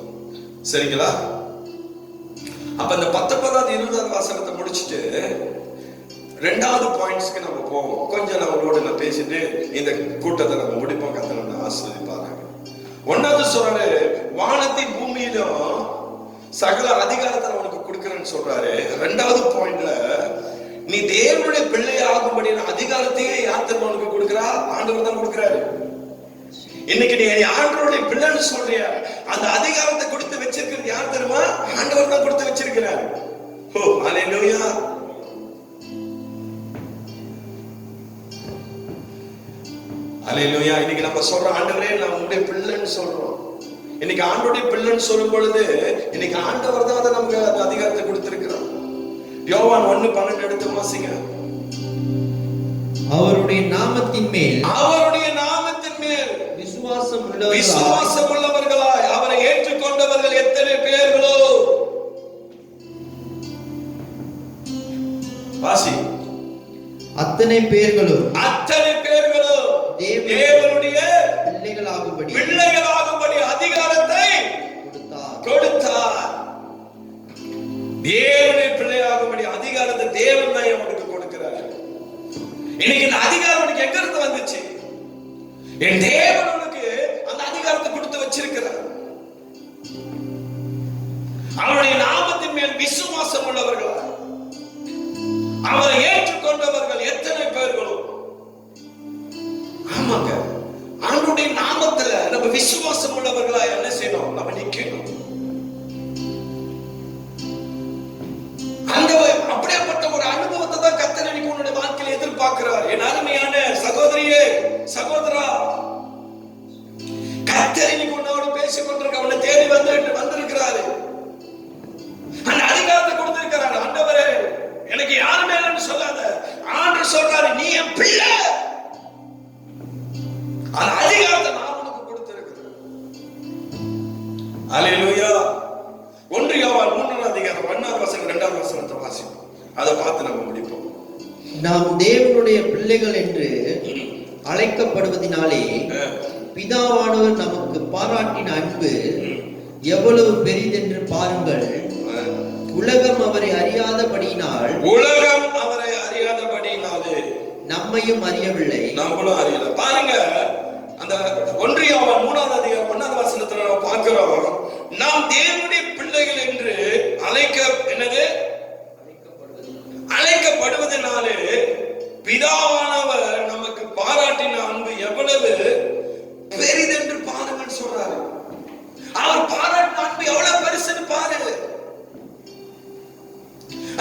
சரிங்களா? அப்ப இந்த 19ஆவது 20ஆவது வசனத்தை முடிச்சுட்டு 2வது பாயிண்ட்ஸ்க்கு நம்ம போவோம். கொஞ்சம் நம்மளோட நான் பேசிட்டு இந்த கூட்டத்தை நம்ம முடிப்போம். கர்த்தர் ஆசீர்வதிப்பாங்க. 1வது சொல்றாரு, வானத்தின் பூமியிலும் சகல அதிகாரத்தை உனக்கு கொடுக்கிறேன்னு சொல்றாரு. 2வது பாயிண்ட்ல நீ தேவனுடைய பிள்ளை ஆகும்படியான அதிகாரத்தையே யார் தெரியுமா உனக்கு கொடுக்கிறா? ஆண்டவர் தான் கொடுக்கிறாரு. இன்னைக்கு நீ ஆண்டவருடைய பிள்ளைன்னு சொல்றியா, அந்த அதிகாரத்தை கொடுத்து வச்சிருக்கிறது யார் தெரியுமா? ஆண்டவர் தான் கொடுத்து வச்சிருக்கிறார். ஓ ஹல்லேலூயா. ஹல்லேலூயா. இன்னைக்கு நம்ம சொல்றோம், ஆண்டவரே நான் உங்களுடைய பிள்ளைன்னு சொல்றோம். இன்னைக்கு ஆண்டவருடைய பிள்ளைன்னு சொல்லும் பொழுது இன்னைக்கு ஆண்டவர் தான் அதை நமக்கு அந்த அதிகாரத்தை கொடுத்திருக்கிறார். யோவான் 1:12 எடுத்து வாசிங்க. அவருடைய நாமத்தின் மேல் விசுவாசம் உள்ளவர்களாய் அவரை ஏற்றுக்கொண்டவர்கள் எத்தனை பேர்களோ. வாசி. அத்தனை பேர்களும் தேவனுடைய பிள்ளைகளாகும்படி அதிகாரத்தை கொடுத்தார். தேவனுடைய பிள்ளையாகும்படி அதிகாரத்தை தேவன் தான் அவனுக்கு கொடுக்கிறார். இன்னைக்கு இந்த அதிகாரம் உனக்கு எங்க இருந்து வந்துச்சு? என் தேவன் உனக்கு அந்த அதிகாரத்தை கொடுத்து வச்சிருக்கிறார். அவருடைய நாமத்தின் மேல் விசுவாசம் உள்ளவர்களா அவரை ஏற்றுக்கொண்டவர்கள் எத்தனை பேர்களோ. ஆமாங்க, ஆண்டவருடைய நாமத்துல நம்ம விசுவாசம் உள்ளவர்களா என்ன செய்யணும்? நம்ம நிக்கணும். அந்த அப்படியேப்பட்ட ஒரு அனுபவத்தை தான் கர்த்தர் இன்னைக்கு உன்னுடைய வாழ்க்கையில எதிர்பார்க்கிறார். என் அருமையான சகோதரியே, சகோதரா, கர்த்தர் இன்னைக்கு உன்னோடு பேசிக் கொண்டிருக்க, உன்னை தேடி வந்திருக்கிறாரு. அந்த அதிகாரத்தை கொடுத்திருக்கிறாரு. ஆண்டவரே எனக்கு யாருமே இல்லைன்னு சொல்லாத. ஆண்டவர் சொல்றாரு, நீ என் பிள்ளை. அந்த அதிகாரத்தை நான் உனக்கு கொடுத்திருக்கிறேன். ஹல்லேலூயா. 1 யோவான் 3ஆம் அதிகாரம் 1ஆவது வசனம் 2வது வசனத்தை வாசிப்போம். அதை பார்த்து நம்ம முடிப்போம். நாம் தேவனுடைய பிள்ளைகள் என்று அழைக்கப்படுவதினாலே பிதாவானவர் நமக்கு பாராட்டின அன்பு எவ்வளவு பெரிதென்று பாருங்கள். உலகம் அவரை அறியாதபடியினாலே நம்மையும் அறியவில்லை. நம்மளும் அறியல. பாருங்க, அந்த 1 யோவான் 3ஆம் அதிகாரம் 1ஆம் வசனத்துல நம்ம பார்க்கிறோம், நாம் தேவனுடைய பிள்ளைகள் என்று அழைக்கப்படுவதனாலே பிதாவானவர் நமக்கு பாராட்டின அன்பு எவ்வளவு பெரிதென்று பாருங்கள் சொல்றாரு. அவர் பாராட்டின அன்பு எவ்வளவு பெருசுன்னு பாருங்க.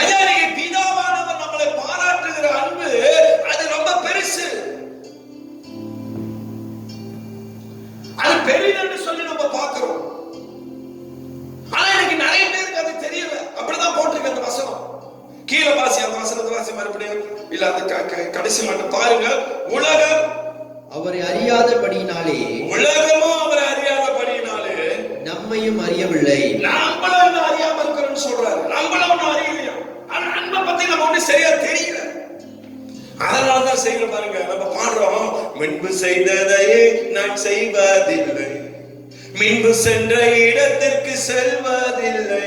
ஐயா, நீங்க பிதாவானவர் நம்மளை பாராட்டுகிற அன்பு அது ரொம்ப பெருசு. அது பெரிதென்று சொல்லி நம்ம பார்க்கிறோம். ஆனா எனக்கு நிறைய பேருக்கு அது தெரியல. அப்படிதான் போட்டிருக்கு அந்த வசனம். கீழே வாசி, அந்த வசனத்தை வாசி மறுபடியும். இல்ல அந்த கடைசி மட்டும் பாருங்க. உலகம் அவரை அறியாதபடியினாலே, உலகமும் அவரை அறியாதபடியினாலே நம்மையும் அறியவில்லை. நம்மளும் அறியாம இருக்கிறோம்னு சொல்றாரு. நம்மளும் அறியலையா? ஆனா அன்பை பத்தி நம்ம ஒண்ணு சரியா தெரியல. அதனாலதான் செய்யற பாருங்க, நம்ம பாடுறோம், முன்பு செய்ததையே நான் செய்வதில்லை, முன்பு சென்ற இடத்திற்கு செல்வதில்லை.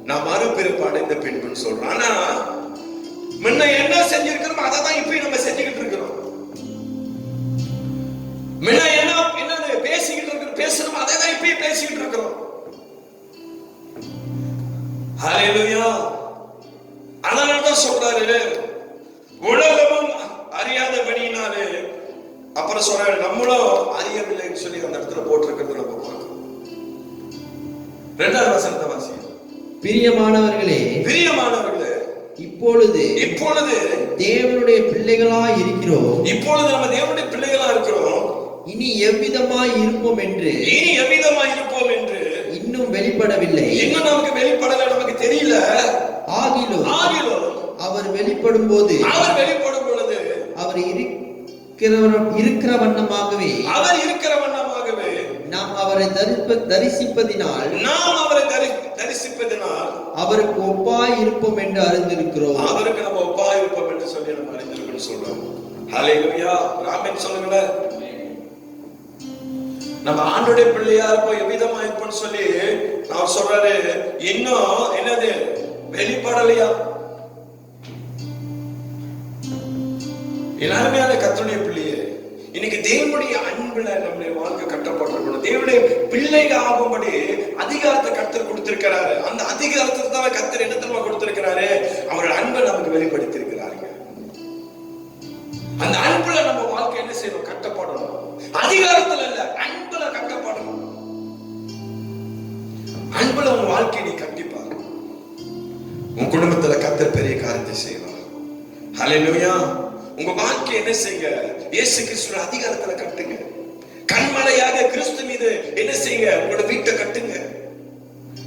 நான் மறுபிறப்பாடு இந்த பின்புன்னு சொல்றோம். ஆனா முன்ன என்ன செஞ்சிருக்கிறோம் அதை தான் இப்பயும் நம்ம செஞ்சுக்கிட்டு இருக்கிறோம். முன்ன என்னது பேசிக்கிட்டு இருக்கிறோம், பேசணும் அதை தான் இப்பயும் பேசிக்கிட்டு இருக்கிறோம். ஹல்லேலூயா. அதனாலதான் சொல்றாரு, உலகமும் அறியாதபடியினாலே, அப்புறம் சொல்றாரு நம்மளும் அறியவில்லைன்னு சொல்லி அந்த இடத்துல போட்டிருக்கிறது நம்ம பார்க்கிறோம். 2ஆம் வசனத்தை வாசி. பிரியமானவர்களே, இப்பொழுது தேவனுடைய பிள்ளைகளாய் இருக்கிறோம். இப்பொழுது நம்ம தேவனுடைய பிள்ளைகளா இருக்கிறோம். இனி எவ்விதமாய் இருப்போம் என்று இன்னும் வெளிப்படவில்லை. இன்னும் நமக்கு வெளிப்படல, நமக்கு தெரியல. ஆகிலும் அவர் வெளிப்படும் பொழுது அவர் இருக்கிற வண்ணமாகவே நாம் அவரை தரிசிப்பதினால் அவருக்கு ஒப்பாய் இருப்போம் என்று அறிந்திருக்கிறோம். அவருக்கு நம்ம ஒப்பாய் இருப்போம் என்று சொல்லி நம்ம அறிந்திருக்கிறோம் சொல்றோம். ஹல்லேலூயா. ஆமென் சொல்லுங்க. நம்ம ஆண்டவருடைய பிள்ளையா இருப்போம், எவ்விதமா இருப்போம்னு சொல்லி நான் சொல்றாரு. இன்னும் என்னது வெளிப்படலையா? எல்லாருமையான கர்த்தருடைய பிள்ளையே, இன்னைக்கு தேவனுடைய அன்புல நம்முடைய வாழ்க்கை கட்டப்பட்டிருக்கணும். தேவனுடைய பிள்ளைகள் ஆகும்படி அதிகாரத்தை கர்த்தர் கொடுத்திருக்கிறாரு. அந்த அதிகாரத்தை தான் கர்த்தர் என்ன தெரியுமா கொடுத்திருக்கிறாரு? அவரோட அன்பை நமக்கு வெளிப்படுத்தி இருக்கிறாருங்க. அந்த அன்புல நம்ம வாழ்க்கை என்ன செய்யணும்? கட்டப்படணும். அதிகாரத்துல இல்ல, அன்புல கட்டப்படணும். அன்புல உங்க வாழ்க்கையை நீ கண்டிப்பாரு. உன் குடும்பத்துல கர்த்தர் பெரிய காரியத்தை செய்வார். ஹல்லேலூயா. உங்க வாழ்க்கை என்ன செய்யுங்க? இயேசு கிறிஸ்துவின் அதிகாரத்துல கட்டுங்க. கண்மலையாக கிறிஸ்து மீது என்ன செய்யுங்க? உங்களோட வீட்டை கட்டுங்க.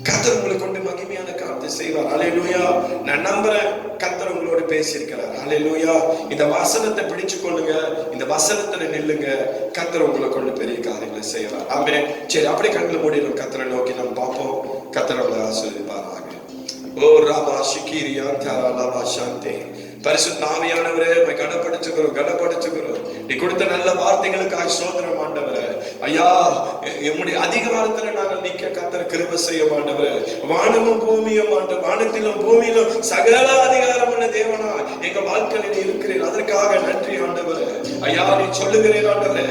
கர்த்தர் உங்களை கொண்டு மகிமையான காரியத்தை செய்வார். ஹல்லேலூயா. நான் நம்புறேன் கர்த்தர் உங்களோட பேசியிருக்கிறார். ஹல்லேலூயா. இந்த வசனத்தை பிடிச்சு கொள்ளுங்க, இந்த வசனத்துல நில்லுங்க. கர்த்தர் உங்களை கொண்டு பெரிய காரியங்களை செய்வார். ஆமென். சரி, அப்படியே கண்களை மூடி நம்ம கர்த்தரை நோக்கி நம்ம பார்ப்போம். கர்த்தர் உங்களை ஆசீர்வதிப்பாராக. ஓ ராபா ஷிகிரியா தாரா லாபா சாந்தே. பரிசுத்த ஆவியானவரே, உம்மை கனப்படுத்துகிறோம். நீ கொடுத்த நல்ல வார்த்தைகளுக்காக ஸ்தோத்திரம் ஆண்டவரே. ஐயா, எம்முடைய அதிகாரத்துல நாங்கள் நிக்க கர்த்தர் கிருபை செய்ய ஆண்டவரே. வானமும் பூமியும் ஆண்டவர், வானத்திலும் பூமியிலும் சகல அதிகாரம் உள்ள தேவனா எங்க வாழ்க்கையில நீ இருக்கிறீர். அதற்காக நன்றி ஆண்டவரே. ஐயா, நீ சொல்லுகிறீர் ஆண்டவரே,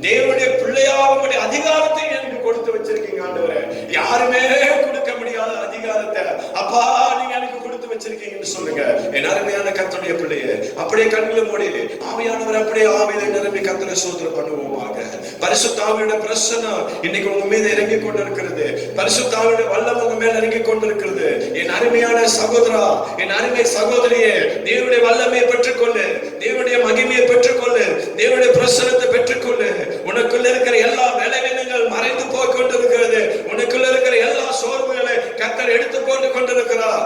தேவனுடைய பிள்ளையா உம்முடைய அதிகாரத்தை எனக்கு கொடுத்து வச்சிருக்கீங்க ஆண்டவரே. யாருமே கொடுக்க முடியாத அதிகாரத்தை அப்பா நீங்க எனக்கு கொடுத்து வச்சிருக்கீங்கன்னு சொல்லுங்க. என் அருமையான கர்த்தருடைய பிள்ளையே, அப்படியே கண்களை மூடி ஆவியானவர் அப்படியே ஆவியில நிரம்பி கர்த்தரை ஸ்தோத்திரம் பண்ணுவோமாக. பரிசுத்த ஆவியோட பிரசன்னம் இன்னைக்கு உங்க மீது இறங்கி கொண்டிருக்கிறது. பரிசுத்த ஆவியோட வல்லமை உங்க மேல இறங்கி கொண்டிருக்கிறது. என் அருமையான சகோதரா, என் அருமை சகோதரியே, தேவனுடைய வல்லமையை பெற்றுக்கொள்ளு, தேவனுடைய மகிமையை பெற்றுக்கொள்ளு, தேவனுடைய பிரசன்னத்தை பெற்றுக்கொள்ளு. உனக்குள்ள இருக்கிற எல்லா பலவீனங்கள் மறைந்து போய் கொண்டிருக்கிறது. உனக்குள்ள இருக்கிற எல்லா சோர்வுகளை கர்த்தர் எடுத்து போட்டு கொண்டிருக்கிறார்.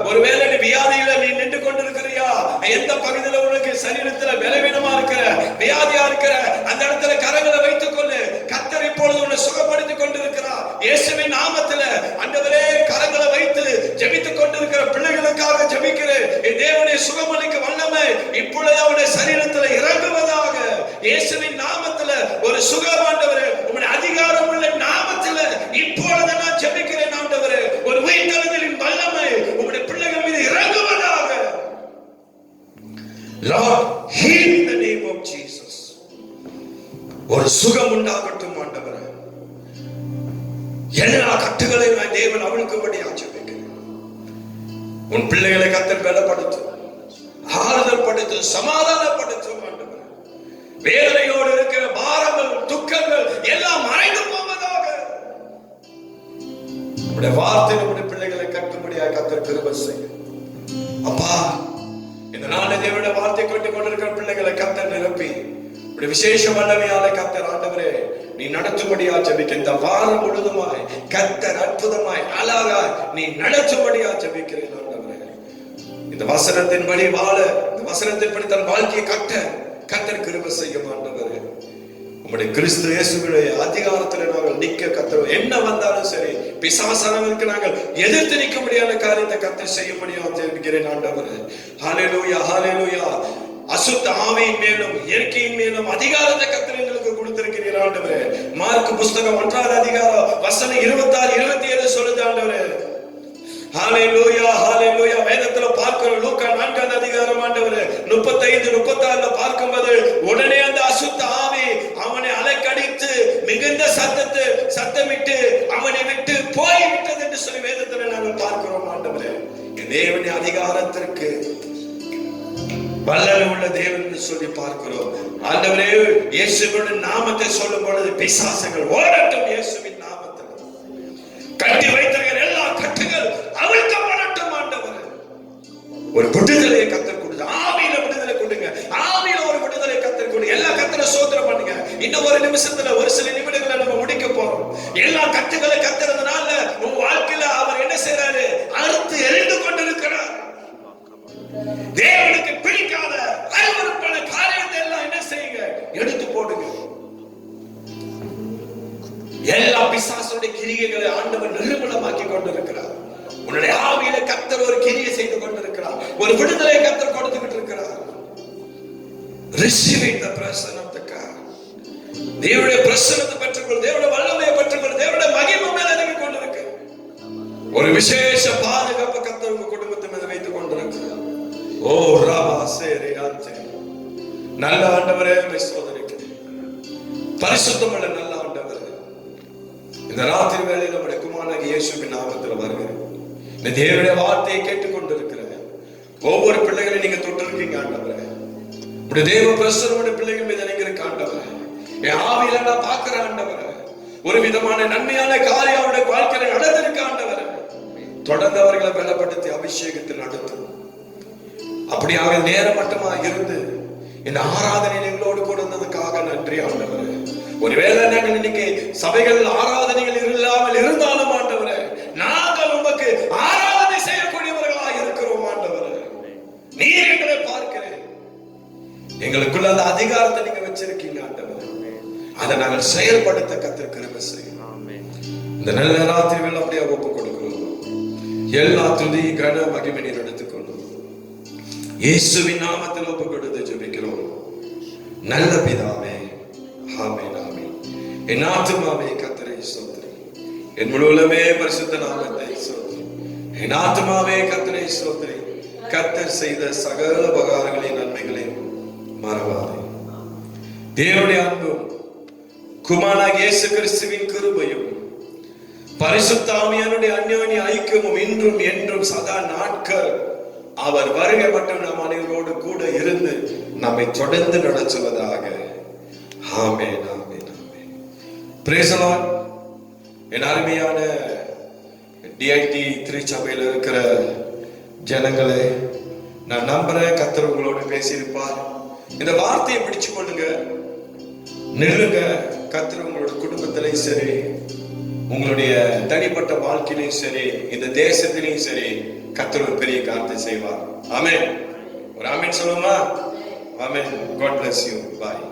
ஒருவேளை நீ வியாதியில நீ நின்று கொண்டிருக்கிறியா? எந்த பகுதியில உனக்கு சரீரத்துல பலவீனமா இருக்கிற, வியாதியா இருக்கிற, அந்த இடத்துல கரங்களை வைத்துக் கொண்டு கர்த்தர் இப்பொழுது உன்னை சுகப்படுத்திக் கொண்டிருக்கிறார். இயேசுவின் நாமத்துல ஆண்டவரே, கரங்களை வைத்து ஜெபித்துக் கொண்டிருக்கிற பிள்ளைகளுக்காக ஜெபிக்கிறேன். தேவனை சுகமளிக்க வல்லமை இப்பொழுது அவருடைய சரீரத்தில் இறங்குவதாக. இயேசுவின் நாமத்தில் ஒரு சுகம் ஆண்டவரே, உம்முடைய அதிகாரம் உள்ள நாமத்தில் இப்பொழுது நான் ஜெபிக்கிறேன் ஆண்டவரே. ஒரு உயிர்த்தெழுதலின் வல்லமை உம்முடைய பிள்ளைகள் மீது இறங்குவதாக. Lord, heal in the name of Jesus. ஒரு சுகம் உண்டாகட்டும் ஆண்டவரே. எல்லா கட்டுகளையும் தேவன் அவளுக்கும்படி ஆச்சரிக்கிறேன். உன் பிள்ளைகளை கர்த்தர் பலப்படுத்தும், ஆறுதல் படுத்தும், சமாதானப்படுத்தும் ஆண்டவரே. வேதனையோடு இருக்கிற பாரங்கள், துக்கங்கள் எல்லாம் மறைந்து போவதாக. உம்முடைய வார்த்தை நம்முடைய பிள்ளைகளை கட்டும்படியாக கர்த்தர் கிருபை செய்யும். அப்பா, இந்த நாளை தேவனுடைய வார்த்தை கொண்டு கொண்டிருக்கிற பிள்ளைகளை கர்த்தர் நிரப்பி உடைய விசேஷ வல்லமையால கர்த்தர் ஆண்டவரே நீ நடத்தும்படியா ஜெபிக்க. இந்த வாரம் முழுதுமாய் கர்த்தர் அற்புதமாய் அழகாய் நீ நடத்தும்படியா ஜெபிக்கிறேன் ஆண்டவரே. இந்த வசனத்தின்படி வாழ, இந்த வசனத்தின்படி தன் வாழ்க்கையை கட்ட கர்த்தர் கிருபை செய்யும் ஆண்டவரே. உம்முடைய கிறிஸ்து இயேசுவுடைய அதிகாரத்தில் நாங்கள் நிக்க கர்த்தர் என்ன வந்தாலும் சரி, பிசாசானவருக்கு நாங்கள் எதிர்த்து நிற்க முடியாத காரியத்தை கர்த்தர் செய்யும்படியா ஜெபிக்கிறேன் ஆண்டவரே. ஹல்லேலூயா, ஹல்லேலூயா. அசுத்த ஆவியின் மேலும் இயற்கையின் மேலும் அதிகாரத்தை கர்த்தர் எங்களுக்கு கொடுத்திருக்கிறீர் ஆண்டவரே. மார்க் புஸ்தகம் 1ஆம் அதிகாரம் வசனம் 26, 27 சொல்லுது ஆண்டவரே. ஹல்லேலூயா, ஹல்லேலூயா. வேதத்துல பார்க்கிறோம். லூக்கா 4ஆம் அதிகாரம் ஆண்டவரே 35, 36 பார்க்கும்போது உடனே அந்த அசுத்த ஆவி அவனை அலைக்கடித்து மிகுந்த சத்தமிட்டு அவனை விட்டு போய்விட்டது என்று சொல்லி வேதத்துல நாங்கள் பார்க்கிறோம் ஆண்டவரே. தேவனுடைய அதிகாரத்திற்கு வல்லமை உள்ள தேவன் என்று சொல்லி பார்க்கிறோம் ஆண்டவரே. இயேசுவின் நாமத்தை சொல்லும் பொழுது பிசாசுகள் ஓடட்டும். இயேசுவின் நாமத்தில் கட்டி வைத்திருக்கிற எல்லா கட்டுகள் அவிழ்க்கப்படட்டும் ஆண்டவரே. ஒரு விடுதலையை கர்த்தர் கொடுங்க. ஆவியில விடுதலை கொடுங்க. ஆவியில ஒரு விடுதலை கர்த்தர் கொடுங்க. எல்லா கர்த்தரை சோதனை பண்ணுங்க. இன்னும் ஒரு நிமிஷத்துல, ஒரு சில நிமிடங்களை நம்ம முடிக்க போறோம். எல்லா கட்டுகளை கர்த்தறதுனால உங்க வாழ்க்கையில அவர் என்ன செய்யறாரு? அறுத்து எரிந்து கொண்டிருக்கிறார். தேவனுக்கு பிடிக்காத அருவருப்பான காரியத்தை எல்லாம் என்ன செய்யுங்க? எடுத்து போடுங்க. எல்லா பிசாசுடைய கிரியைகளை ஆண்டவர் நிர்மூலமாக்கி கொண்டிருக்கிறார். உன்னுடைய ஆவியில கர்த்தர் ஒரு கிரியை செய்து கொண்டிருக்கிறார். ஒரு விடுதலை கர்த்தர் கொடுத்துக்கிட்டு இருக்கிறார். Receiving the presence of the God. தேவனுடைய பிரசன்னத்தை பெற்றுக்கொள், தேவனுடைய வல்லமையை பெற்றுக்கொள், தேவனுடைய மகிமை மேல நீங்க கொண்டிருக்க ஒரு விசேஷ பாதுகாப்பு கர்த்தர் உங்க குடும்பத்தை மேல வைத்துக் கொண்டிருக்கிறார். ஓ ராபா சேரே ஆண்டே, நல்ல ஆண்டவரே சோதரிக்கிறேன். பரிசுத்தமுள்ள நல்ல ஆண்டவரே, இந்த ராத்திரி வேளையில் நம்முடைய குமாரனாகிய இயேசுவின் நாமத்தில் வருகிறேன். இந்த தேவனுடைய வார்த்தையை கேட்டுக்கொண்டிருக்கிறேன். ஒவ்வொரு பிள்ளைகளையும் நீங்க தொட்டிருக்கீங்க ஆண்டவரே. உடைய தேவ பிரசன்னமுடைய பிள்ளைகள் மீது இறங்கியிருக்க ஆண்டவரே. என் ஆவியில நான் பார்க்கிறேன் ஆண்டவரே. ஒரு விதமான நன்மையான காரியம் அவருடைய வாழ்க்கையில நடந்திருக்க ஆண்டவரே. தொடர்ந்து அவர்களை பலப்படுத்தி அபிஷேகத்தில் நடத்தும். அப்படியாக நேரம் மட்டுமா இருந்து இந்த ஆராதனையில் எங்களோடு கூட இருந்ததுக்காக நன்றி ஆண்டவரே. ஒருவேளை நாங்கள் இன்னைக்கு சபைகள் ஆராதனைகள் இல்லாமல் இருந்தாலும் ஆண்டவரே, நாங்கள் உமக்கு ஆராதனை செய்யக்கூடியவர்களாக இருக்கிறோம் ஆண்டவரே. நீர் எங்களை பார்க்கிறேன். எங்களுக்குள்ள அந்த அதிகாரத்தை நீங்க வச்சிருக்கீங்க ஆண்டவரே. அதை நாங்கள் செயல்படுத்த கர்த்தர் கிருபை செய்யும். இந்த நல்ல ராத்திரி வேளை அப்படியே ஒப்பு கொடுக்கிறோம். எல்லா துதி கன மகிமை நீர் எடுத்துக்கொள்ளும். இயேசுவின் நாமத்தில் ஒப்பு கொடுத்து ஜெபிக்கிறோம் நல்ல பிதாவே. ஆமென், ஆமென். என் ஆத்துமாவே கர்த்தரை ஸ்தோத்திரி, என் முழுவதுமே பரிசுத்த நாமத்தை ஸ்தோத்திரி. என் ஆத்துமாவே கர்த்தரை ஸ்தோத்திரி. கர்த்தர் செய்த சகல உபகாரங்களின் நன்மைகளையும் மறவாதே. தேவனுடைய அன்பும் குமாரனாகிய இயேசு கிறிஸ்துவின் கிருபையும் பரிசுத்த ஆவியானுடைய அந்யோன்ய ஐக்கியமும் இன்றும் என்றும் சதா நாட்கள் அவர் வருகை மட்டும் நம் அனைவரோடு கூட இருந்து நம்மை தொடர்ந்து நடத்துவதாக. ஆமென், ஆமென், ஆமென். Praise the Lord. என் அருமையான டிஐடி திருச்சபையில் இருக்கிற ஜனங்களே, நான் நம்புறேன் கர்த்தர் உங்களோடு பேசியிருப்பார். இந்த வார்த்தையை பிடிச்சு கொள்ளுங்க, நில்லுங்க. கர்த்தர் உங்களோட குடும்பத்திலையும் சரி, உங்களுடைய தனிப்பட்ட வாழ்க்கையிலையும் சரி, இந்த தேசத்திலையும் சரி, கர்த்தர் ஒரு பெரிய காரியத்தை செய்வார். ஆமென். ஒரு ஆமென் சொல்லுமா? ஆமென். God bless you. Bye.